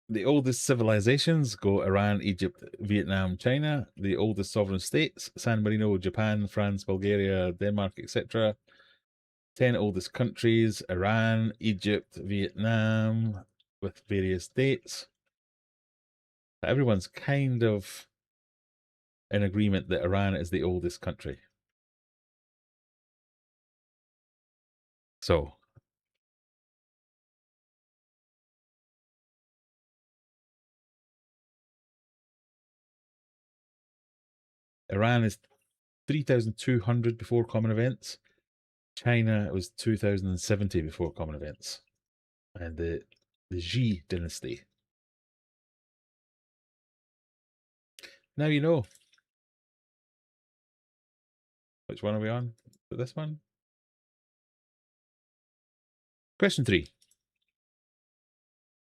The oldest civilizations go Iran, Egypt, Vietnam, China. The oldest sovereign states, San Marino, Japan, France, Bulgaria, Denmark, etc. 10 oldest countries, Iran, Egypt, Vietnam, with various dates. Everyone's kind of in agreement that Iran is the oldest country. So, Iran is 3,200 before common events. China was 2,070 before common events. And the Xi dynasty. Now you know. Which one are we on? This one? Question 3.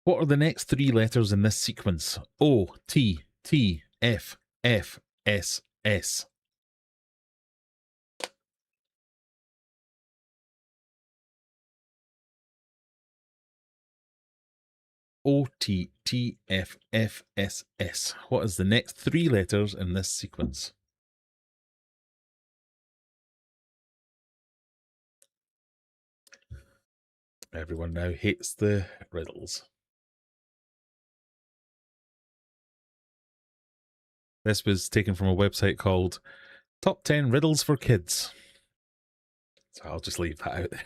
What are the next 3 letters in this sequence? O, T, T, F, F, S, S. O, T, T, F, F, S, S. What is the next 3 letters in this sequence? Everyone now hates the riddles. This was taken from a website called Top 10 Riddles for Kids. So I'll just leave that out there.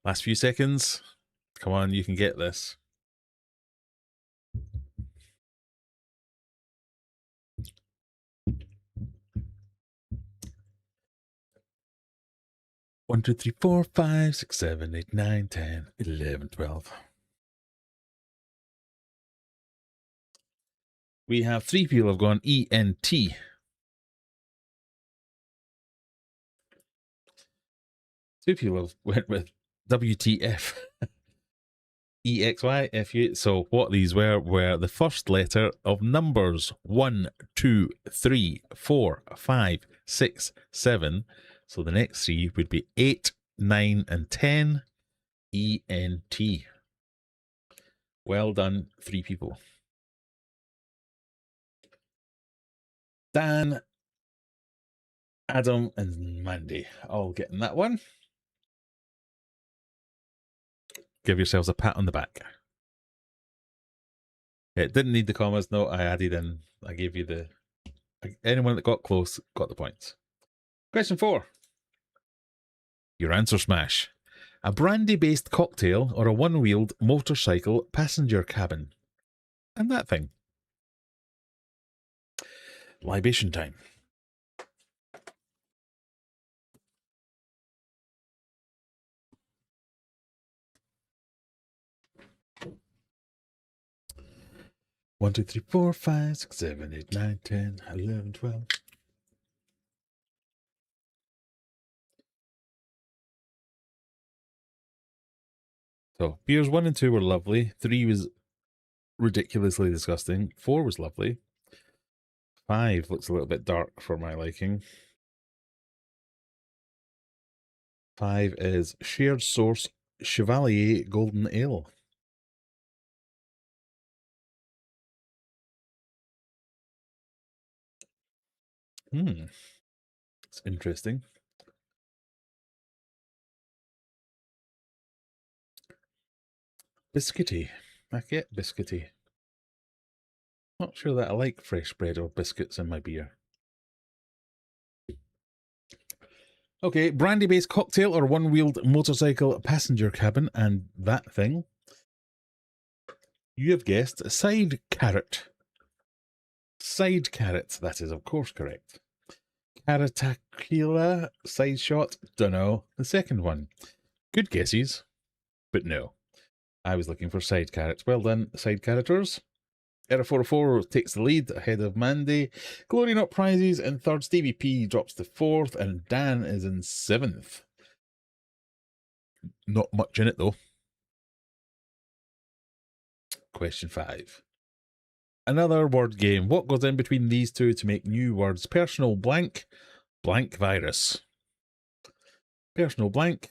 Last few seconds. Come on, you can get this. One, two, three, 4, 5, 6, 7, 8, 9, 10, 11, 12. We have 3 people have gone ENT. 2 people have went with WTF. EXY. So what these were the first letter of numbers 1, 2, 3, 4, 5, 6, 7. So the next three would be 8, 9, and 10. ENT. Well done, 3 people. Dan, Adam, and Mandy all getting that one. Give yourselves a pat on the back. It didn't need the commas. No, I added in. I gave you the... Anyone that got close got the points. Question 4. Your answer smash. A brandy-based cocktail or a one-wheeled motorcycle passenger cabin. And that thing. Libation time. One, 2, 3, 4, 5, 6, 7, 8, 9, 10, 11, 12. So beers 1 and 2 were lovely. 3 was ridiculously disgusting. 4 was lovely. 5 looks a little bit dark for my liking. 5 is Shared Source Chevalier Golden Ale. It's interesting. Biscuity. Baguette biscuity. Not sure that I like fresh bread or biscuits in my beer. Okay, brandy-based cocktail or one-wheeled motorcycle passenger cabin, and that thing. You have guessed side carrot. Side carrot, that is of course correct. Caratakila, side shot, dunno. The second one. Good guesses, but no. I was looking for side carrots. Well done, side carroters. Era 404 takes the lead ahead of Mandy. Glory Nut prizes in third. Stevie P drops to 4th, and Dan is in 7th. Not much in it though. Question 5. Another word game. What goes in between these two to make new words? Personal blank, blank virus. Personal blank,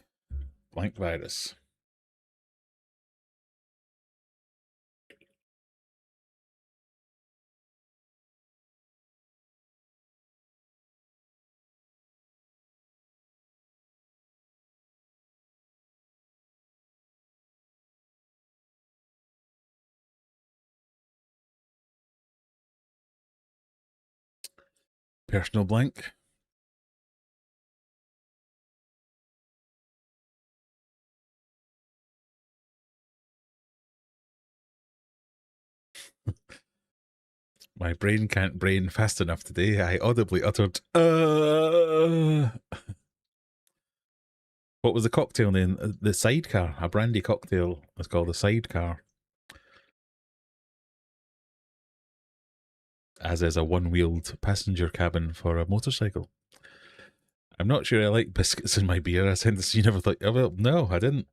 blank virus. Personal blank. My brain can't brain fast enough today. I audibly uttered, What was the cocktail name? The sidecar. A brandy cocktail is called a sidecar. As is a one-wheeled passenger cabin for a motorcycle. I'm not sure I like biscuits in my beer. I tend to see never thought, oh, well, no, I didn't.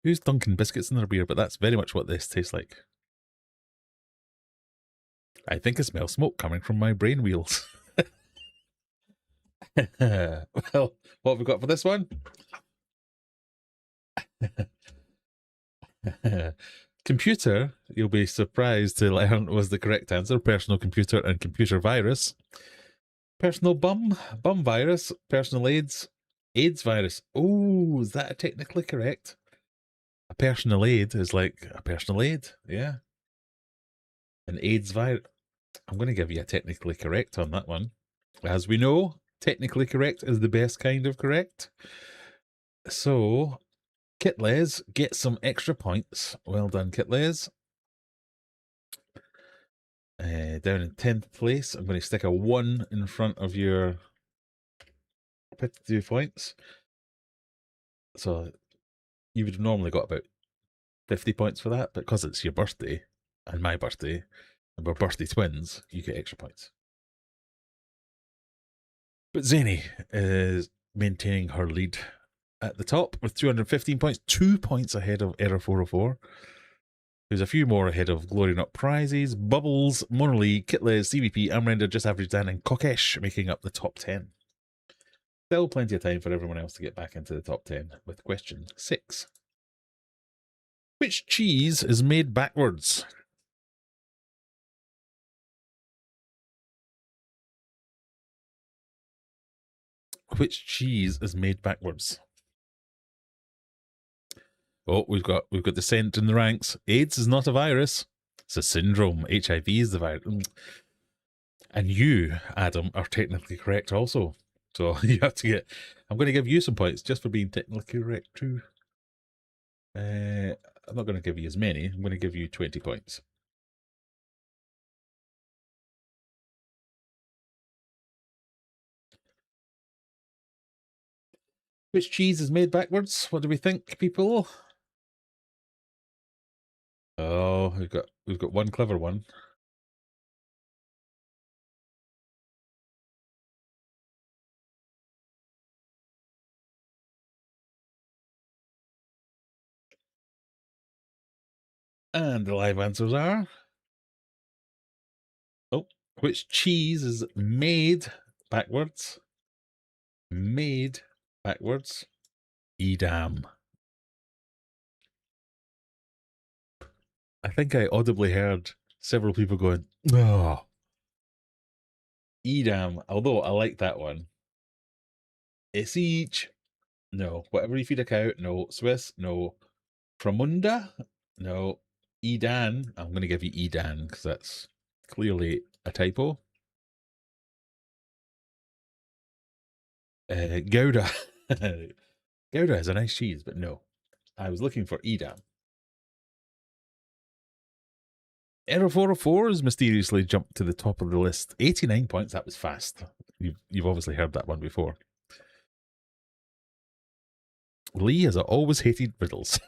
Who's dunking biscuits in their beer? But that's very much what this tastes like. I think I smell smoke coming from my brain wheels. Well, what have we got for this one? Computer, you'll be surprised to learn, was the correct answer. Personal computer and computer virus. Personal bum virus. Personal AIDS virus. Oh, is that technically correct? A personal aid is like a personal aid, yeah. An AIDS virus. I'm going to give you a technically correct on that one. As we know, technically correct is the best kind of correct. So, Kitles get some extra points. Well done, Kitles. Down in 10th place, I'm going to stick a 1 in front of your 52 points. So, you would have normally got about 50 points for that, but because it's your birthday and my birthday, and we're birthday twins, you get extra points. But Zany is maintaining her lead at the top with 215 points, 2 points ahead of Error 404. There's a few more ahead of Glory Nut Prizes, Bubbles, Monolith, Kitles, CVP, Amrender, Just Average Dan, and Kokesh making up the top 10. Still plenty of time for everyone else to get back into the top 10 with question 6. Which cheese is made backwards? Which cheese is made backwards? Oh, we've got dissent in the ranks. AIDS is not a virus. It's a syndrome. HIV is the virus. And you, Adam, are technically correct also. So you have to get... I'm going to give you some points just for being technically correct too. I'm not going to give you as many. I'm going to give you 20 points. Which cheese is made backwards? What do we think, people? Oh, we've got one clever one. And the live answers are... Oh, which cheese is made backwards? Made backwards. Edam. I think I audibly heard several people going, oh. Edam, although I like that one. Esich, no. Whatever you feed a cow, no. Swiss, no. Framunda, no. Edan, I'm going to give you Edan because that's clearly a typo. Gouda. Gouda is a nice cheese, but no. I was looking for Edam. Error 404 has mysteriously jumped to the top of the list. 89 points, that was fast. You've obviously heard that one before. Lee has always hated riddles.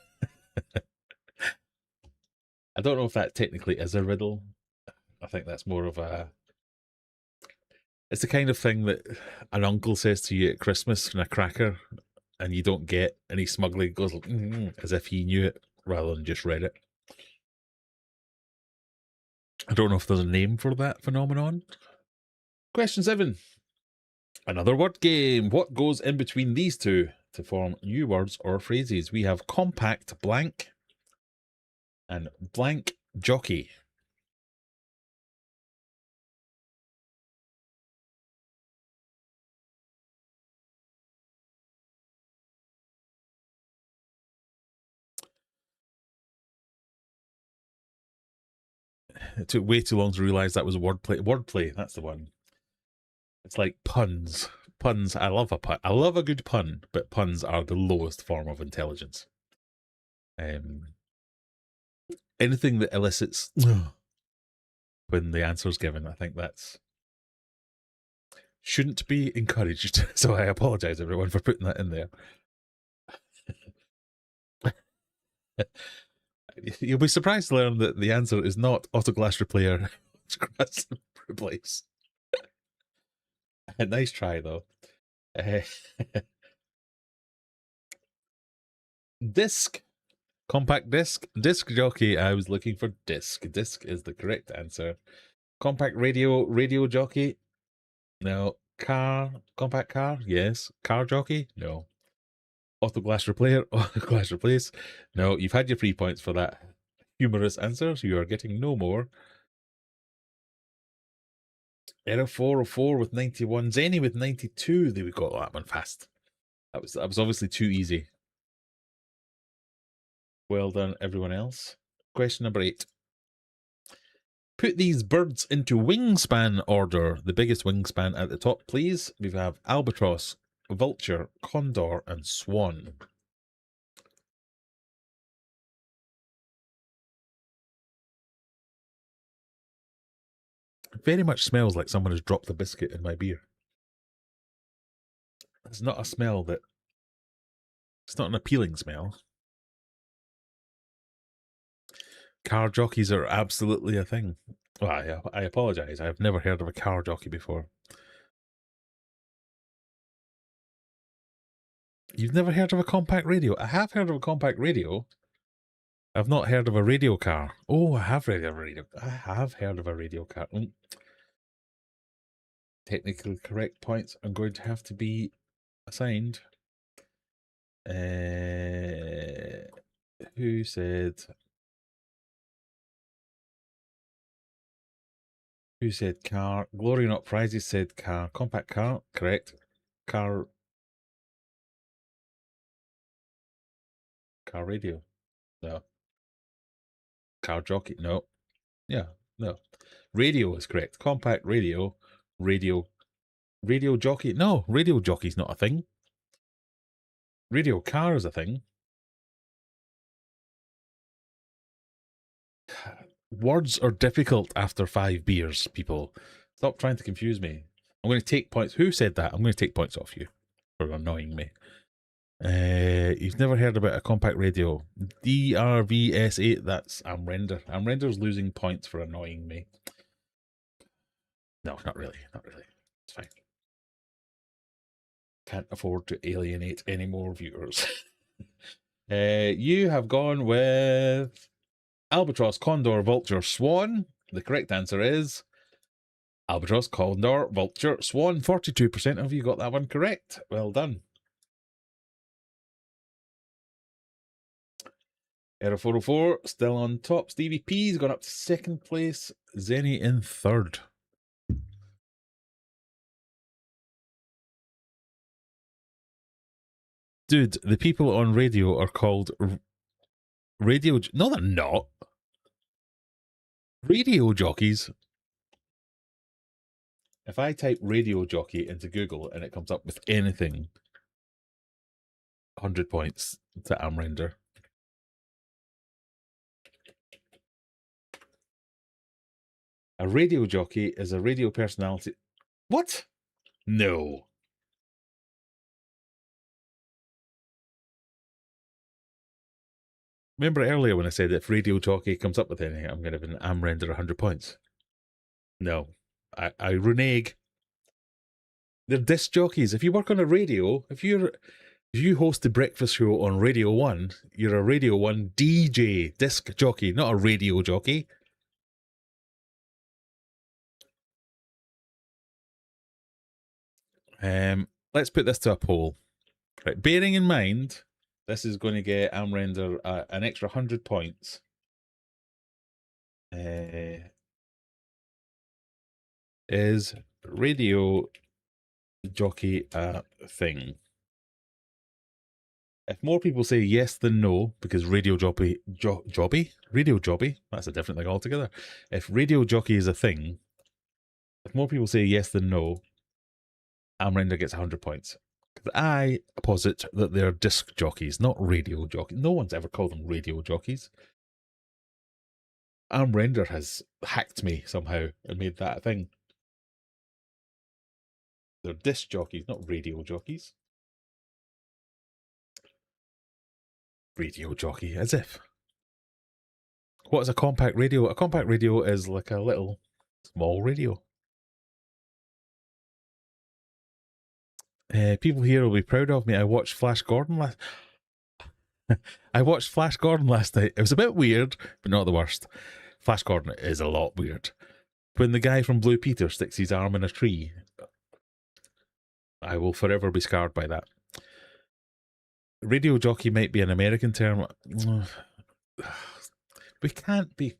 I don't know if that technically is a riddle. I think that's more of a... It's the kind of thing that an uncle says to you at Christmas in a cracker and you don't get, and he smugly goes as if he knew it rather than just read it. I don't know if there's a name for that phenomenon. Question 7. Another word game. What goes in between these two to form new words or phrases? We have compact blank and blank jockey. It took way too long to realise that was wordplay. Wordplay, that's the one. It's like puns. Puns, I love a pun. I love a good pun, but puns are the lowest form of intelligence. Anything that elicits when the answer's given, I think that's shouldn't be encouraged. So I apologise, everyone, for putting that in there. You'll be surprised to learn that the answer is not autoglass replayer. Autoglass replace. Nice try, though. Disc. Compact disc. Disc jockey. I was looking for disc. Disc is the correct answer. Compact radio. Radio jockey. No. Car. Compact car. Yes. Car jockey. No. Autoglass replayer. Autoglass replace. No. You've had your 3 points for that humorous answer, so you are getting no more. Error 404 with 91. Zenny with 92. They got that one fast. That was obviously too easy. Well done, everyone else. Question number 8. Put these birds into wingspan order. The biggest wingspan at the top, please. We have albatross, vulture, condor, and swan. It very much smells like someone has dropped a biscuit in my beer. It's not a smell that... It's not an appealing smell. Car jockeys are absolutely a thing. Well, I apologise. I've never heard of a car jockey before. You've never heard of a compact radio? I have heard of a compact radio. I've not heard of a radio car. Oh, I have heard of a radio. I have heard of a radio car. Technically correct points are going to have to be assigned. Who said? Who said car? Glory Not Prizes said car. Compact car, correct. Car radio. No. Car jockey. No. Yeah, no. Radio is correct. Compact radio. Radio jockey. No, radio jockey's not a thing. Radio car is a thing. Words are difficult after 5 beers, people. Stop trying to confuse me. I'm going to take points. Who said that? I'm going to take points off you for annoying me. You've never heard about a compact radio. DRVS8, that's Amrender. Amrender's losing points for annoying me. No, not really. Not really. It's fine. Can't afford to alienate any more viewers. You have gone with Albatross, Condor, Vulture, Swan. The correct answer is Albatross, Condor, Vulture, Swan. 42% of you got that one correct. Well done. Error 404 still on top. Stevie P's gone up to second place. Zenny in third. Dude, the people on radio are called radio. No, they're not. Radio jockeys. If I type radio jockey into Google and it comes up with anything, 100 points to Amrender. A radio jockey is a radio personality. What? No. Remember earlier when I said if radio jockey comes up with anything, I'm going to give an Amrender 100 points. No. I renege. They're disc jockeys. If you work on a radio, if you host the breakfast show on Radio 1, you're a Radio 1 DJ, disc jockey, not a radio jockey. Let's put this to a poll. Right, bearing in mind, this is going to get Amrender an extra 100 points. Is radio jockey a thing? If more people say yes than no, because radio jockey, radio jockey, that's a different thing altogether. If radio jockey is a thing, if more people say yes than no, Amrender gets 100 points. Because I posit that they're disc jockeys, not radio jockeys. No one's ever called them radio jockeys. Amrender has hacked me somehow and made that a thing. They're disc jockeys, not radio jockeys. Radio jockey, as if. What is a compact radio? A compact radio is like a little small radio. People here will be proud of me. I watched Flash Gordon last night. It was a bit weird, but not the worst. Flash Gordon is a lot weird. When the guy from Blue Peter sticks his arm in a tree, I will forever be scarred by that. Radio jockey might be an American term. We can't be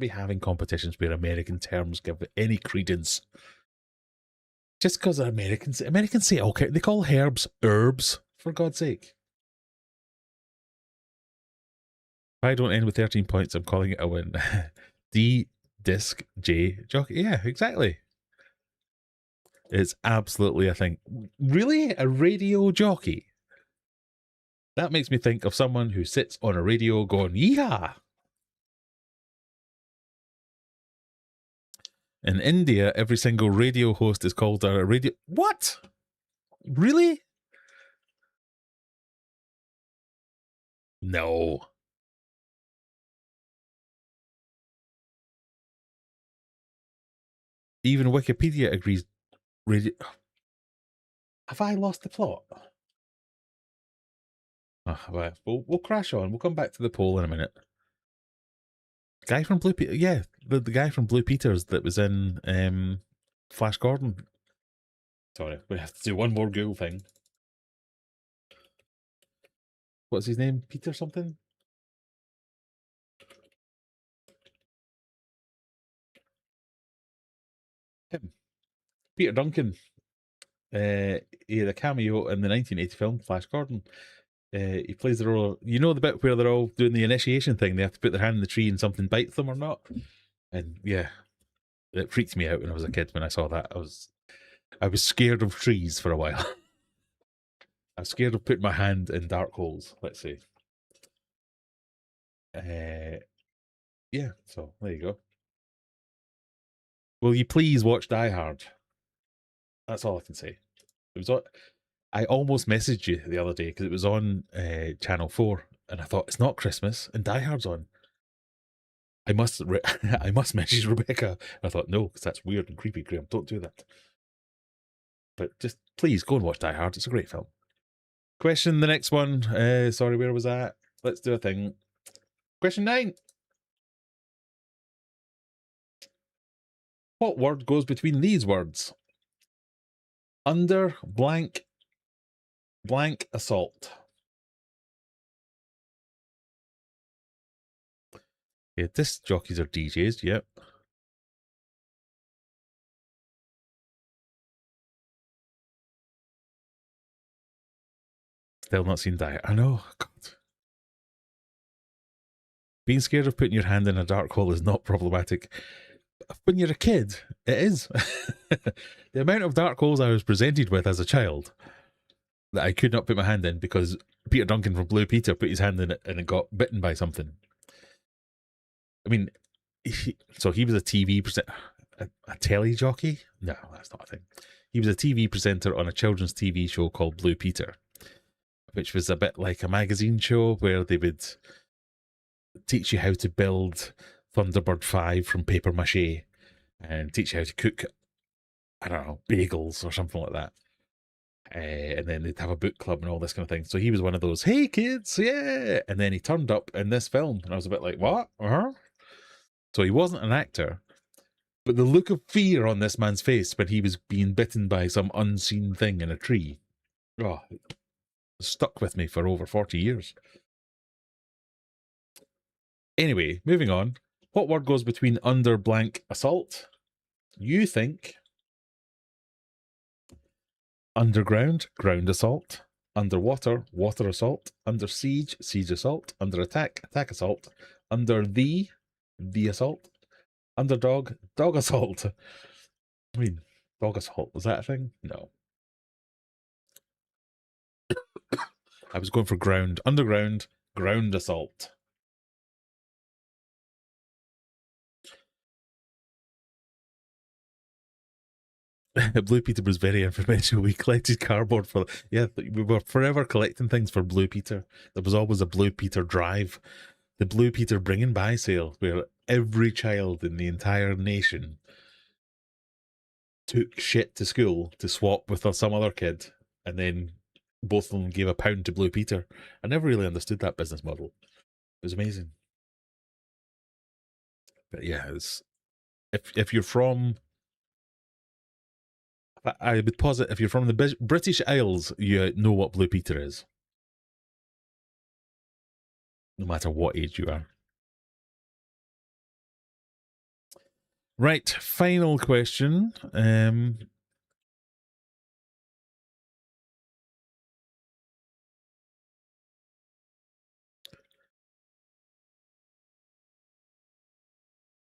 having competitions where American terms give any credence. Just because Americans say okay, they call herbs herbs, for God's sake. If I don't end with 13 points, I'm calling it a win. D, disc, J, jockey. Yeah, exactly. It's absolutely a thing. Really? A radio jockey? That makes me think of someone who sits on a radio going, yeehaw! In India, every single radio host is called a radio... What? Really? No. Even Wikipedia agrees. Radio... Have I lost the plot? Well, we'll crash on. We'll come back to the poll in a minute. Guy from Blue Peter, yeah, the guy from Blue Peters that was in Flash Gordon. Sorry, we have to do one more Google thing. What's his name? Peter something? Him. Peter Duncan. He had a cameo in the 1980 film Flash Gordon. He plays the role. You know the bit where they're all doing the initiation thing? They have to put their hand in the tree and something bites them or not? And yeah, it freaked me out when I was a kid when I saw that. I was scared of trees for a while. I was scared of putting my hand in dark holes. Let's see. Yeah, so there you go. Will you please watch Die Hard? That's all I can say. It was. I almost messaged you the other day because it was on Channel 4, and I thought it's not Christmas and Die Hard's on. I must I must message Rebecca. I thought no, because that's weird and creepy, Graham. Don't do that. But just please go and watch Die Hard. It's a great film. Question the next one. Sorry, where was that? Let's do a thing. Question 9. What word goes between these words? Under blank assault. Yeah, disc jockeys are DJs, yep. Still not seen Die. I know, God. Being scared of putting your hand in a dark hole is not problematic. When you're a kid, it is. The amount of dark holes I was presented with as a child that I could not put my hand in because Peter Duncan from Blue Peter put his hand in it and it got bitten by something. I mean, so he was a TV presenter, a telly jockey? No, that's not a thing. He was a TV presenter on a children's TV show called Blue Peter, which was a bit like a magazine show where they would teach you how to build Thunderbird 5 from paper mache and teach you how to cook, I don't know, bagels or something like that. And then they'd have a book club and all this kind of thing. So he was one of those, hey kids, yeah. And then he turned up in this film and I was a bit like, what? So he wasn't an actor, but the look of fear on this man's face when he was being bitten by some unseen thing in a tree, stuck with me for over 40 years. Anyway, moving on. What word goes between under blank assault? You think underground, ground assault, underwater, water assault, under siege, siege assault, under attack, attack assault, under the assault, underdog, dog assault. I mean, dog assault, was that a thing? No. I was going for ground, underground, ground assault. Blue Peter was very influential. We collected cardboard for, yeah, we were forever collecting things for Blue Peter. There was always a Blue Peter drive. The Blue Peter bring and buy sale, where every child in the entire nation took shit to school to swap with some other kid, and then both of them gave £1 to Blue Peter. I never really understood that business model. It was amazing. But yeah, it's, if you're from, I would posit if you're from the British Isles, you know what Blue Peter is. No matter what age you are. Right, final question.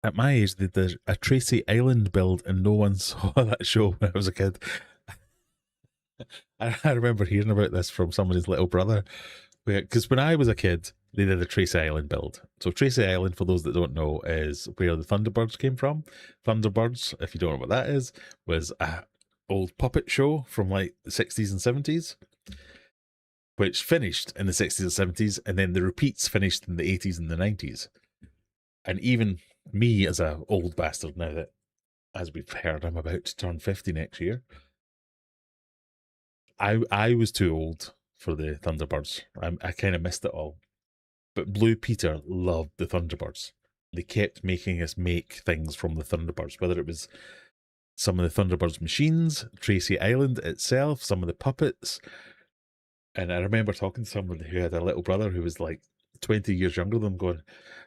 At my age, they did a Tracy Island build and no one saw that show when I was a kid. I remember hearing about this from somebody's little brother. Because when I was a kid, they did a Tracy Island build. So Tracy Island, for those that don't know, is where the Thunderbirds came from. Thunderbirds, if you don't know what that is, was a old puppet show from like the 60s and 70s, which finished in the 60s and 70s, and then the repeats finished in the 80s and the 90s. And even me as a old bastard now that, as we've heard, I'm about to turn 50 next year, I was too old for the Thunderbirds. I kind of missed it all. But Blue Peter loved the Thunderbirds. They kept making us make things from the Thunderbirds, whether it was some of the Thunderbirds machines, Tracy Island itself, some of the puppets. And I remember talking to someone who had a little brother who was like 20 years younger than them, going,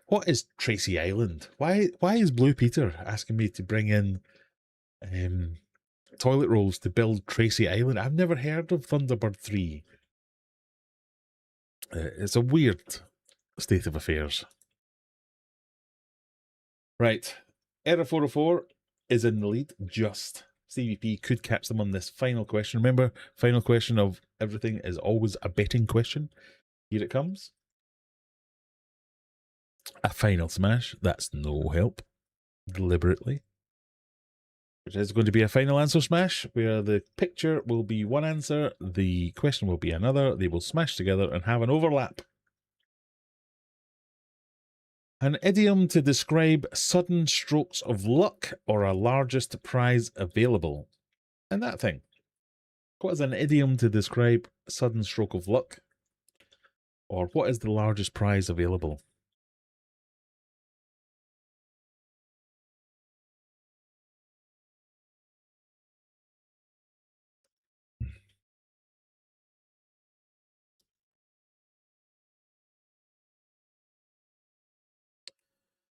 what is Tracy Island? Why is Blue Peter asking me to bring in toilet rolls to build Tracy Island? I've never heard of Thunderbird 3. It's a weird state of affairs. Right. Error 404 is in the lead. Just Stevie P could catch them on this final question. Remember, final question of everything is always a betting question. Here it comes. A final smash. That's no help. Deliberately. Which is going to be a final answer smash, where the picture will be one answer, the question will be another. They will smash together and have an overlap. An idiom to describe sudden strokes of luck or a largest prize available. And that thing. What is an idiom to describe sudden stroke of luck? Or what is the largest prize available?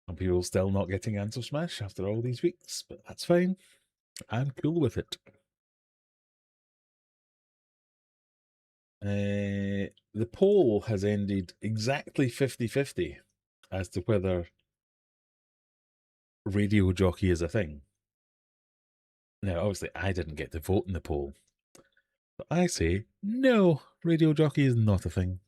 Some people still not getting answer smash after all these weeks, but that's fine. I'm cool with it. The poll has ended exactly 50-50 as to whether radio jockey is a thing. Now, obviously, I didn't get to vote in the poll. But I say, no, radio jockey is not a thing.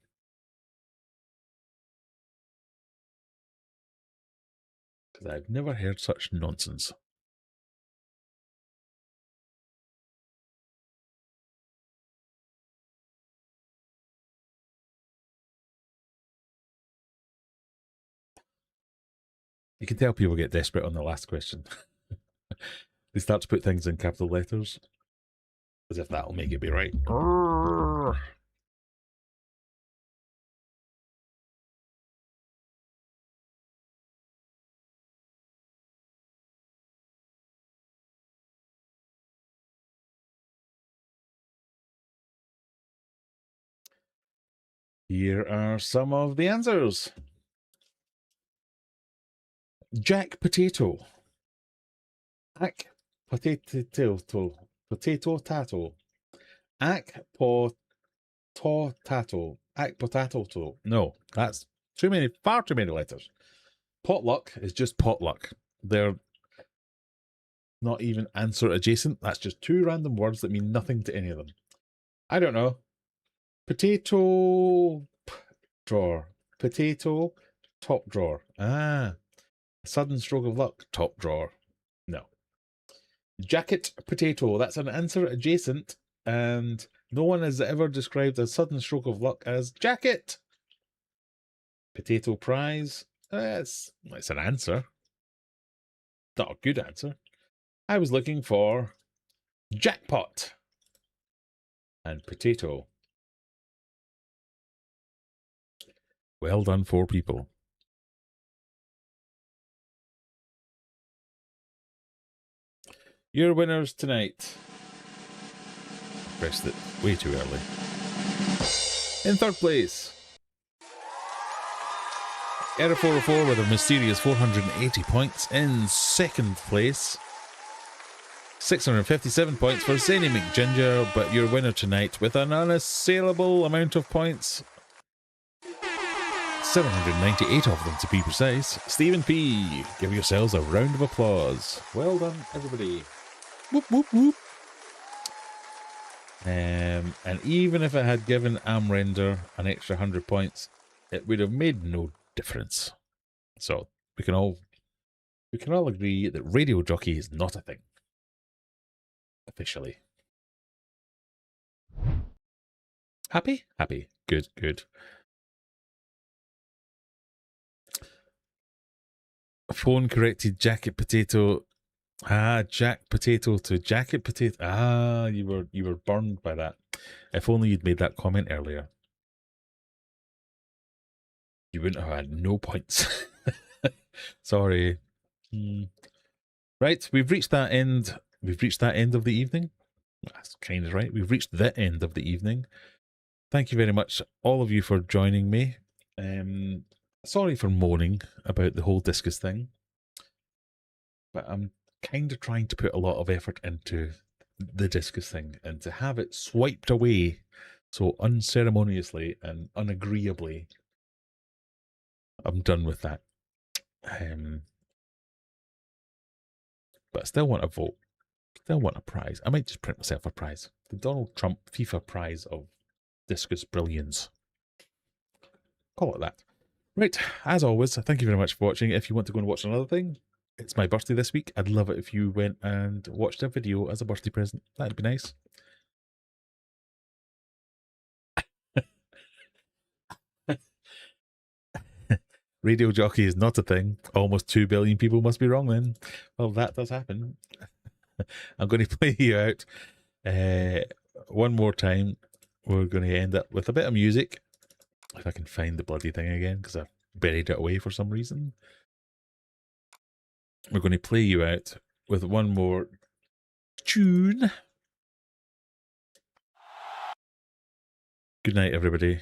Because I've never heard such nonsense. You can tell people get desperate on the last question. They start to put things in capital letters, as if that'll make it be right. Here are some of the answers. Jack Potato. Ack potato. Potato tato. Ack potato. Ack potato. No, that's far too many letters. Potluck is just potluck. They're not even answer adjacent. That's just two random words that mean nothing to any of them. I don't know. Potato drawer. Potato top drawer. Ah. Sudden stroke of luck. Top drawer. No. Jacket potato. That's an answer adjacent, and no one has ever described a sudden stroke of luck as jacket. Potato prize. It's an answer. Not a good answer. I was looking for jackpot and potato. Well done, 4 people. Your winners tonight. I pressed it way too early. In 3rd place, Error 404 with a mysterious 480 points. In 2nd place, 657 points for Zany McGinger, but your winner tonight with an unassailable amount of points, 798 of them to be precise, Stephen P. Give yourselves a round of applause. Well done, everybody. Whoop, whoop, whoop. And even if it had given Amrender an extra 100 points, it would have made no difference. So we can all agree that radio jockey is not a thing. Officially. Happy? Happy. Good, good. Phone corrected jacket potato. Ah, Jack potato to jacket potato. Ah, you were burned by that. If only you'd made that comment earlier. You wouldn't have had no points. Sorry. Right, we've reached that end. We've reached that end of the evening. That's kind of right. We've reached the end of the evening. Thank you very much, all of you, for joining me. Sorry for moaning about the whole discus thing, but I'm kind of trying to put a lot of effort into the discus thing, and to have it swiped away so unceremoniously and unagreeably, I'm done with that. But I still want a vote. Still want a prize. I might just print myself a prize. The Donald Trump FIFA prize of discus brilliance. Call it that. Right, as always, thank you very much for watching. If you want to go and watch another thing, it's my birthday this week. I'd love it if you went and watched a video as a birthday present. That'd be nice. Radio jockey is not a thing. Almost 2 billion people must be wrong then. Well, that does happen. I'm going to play you out one more time. We're going to end up with a bit of music. If I can find the bloody thing again, because I've buried it away for some reason. We're going to play you out with one more tune. Good night, everybody.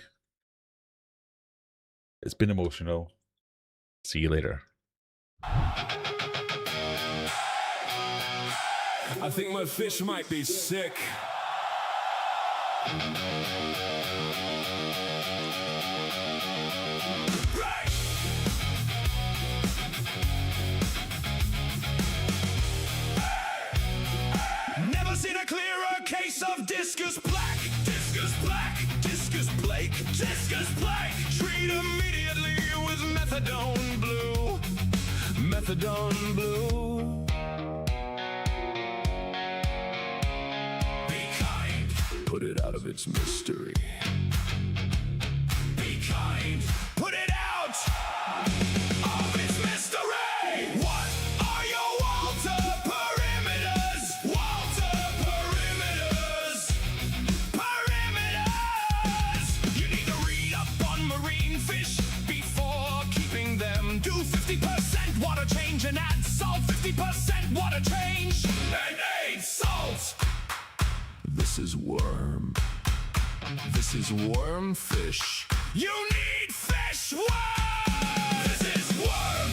It's been emotional. See you later. I think my fish might be sick. Never seen a clearer case of discus black. Discus black, discus Blake, discus Blake. Treat immediately with methadone blue. Methadone blue. Be kind. Put it out of its mystery. Be kind. Put it out of its mystery. What are your Walter perimeters? Walter perimeters. Perimeters. You need to read up on marine fish before keeping them. Do 50% water change and add salt. 50% water change and add salt. This is worm. This is worm fish. You need fish worm. This is worm.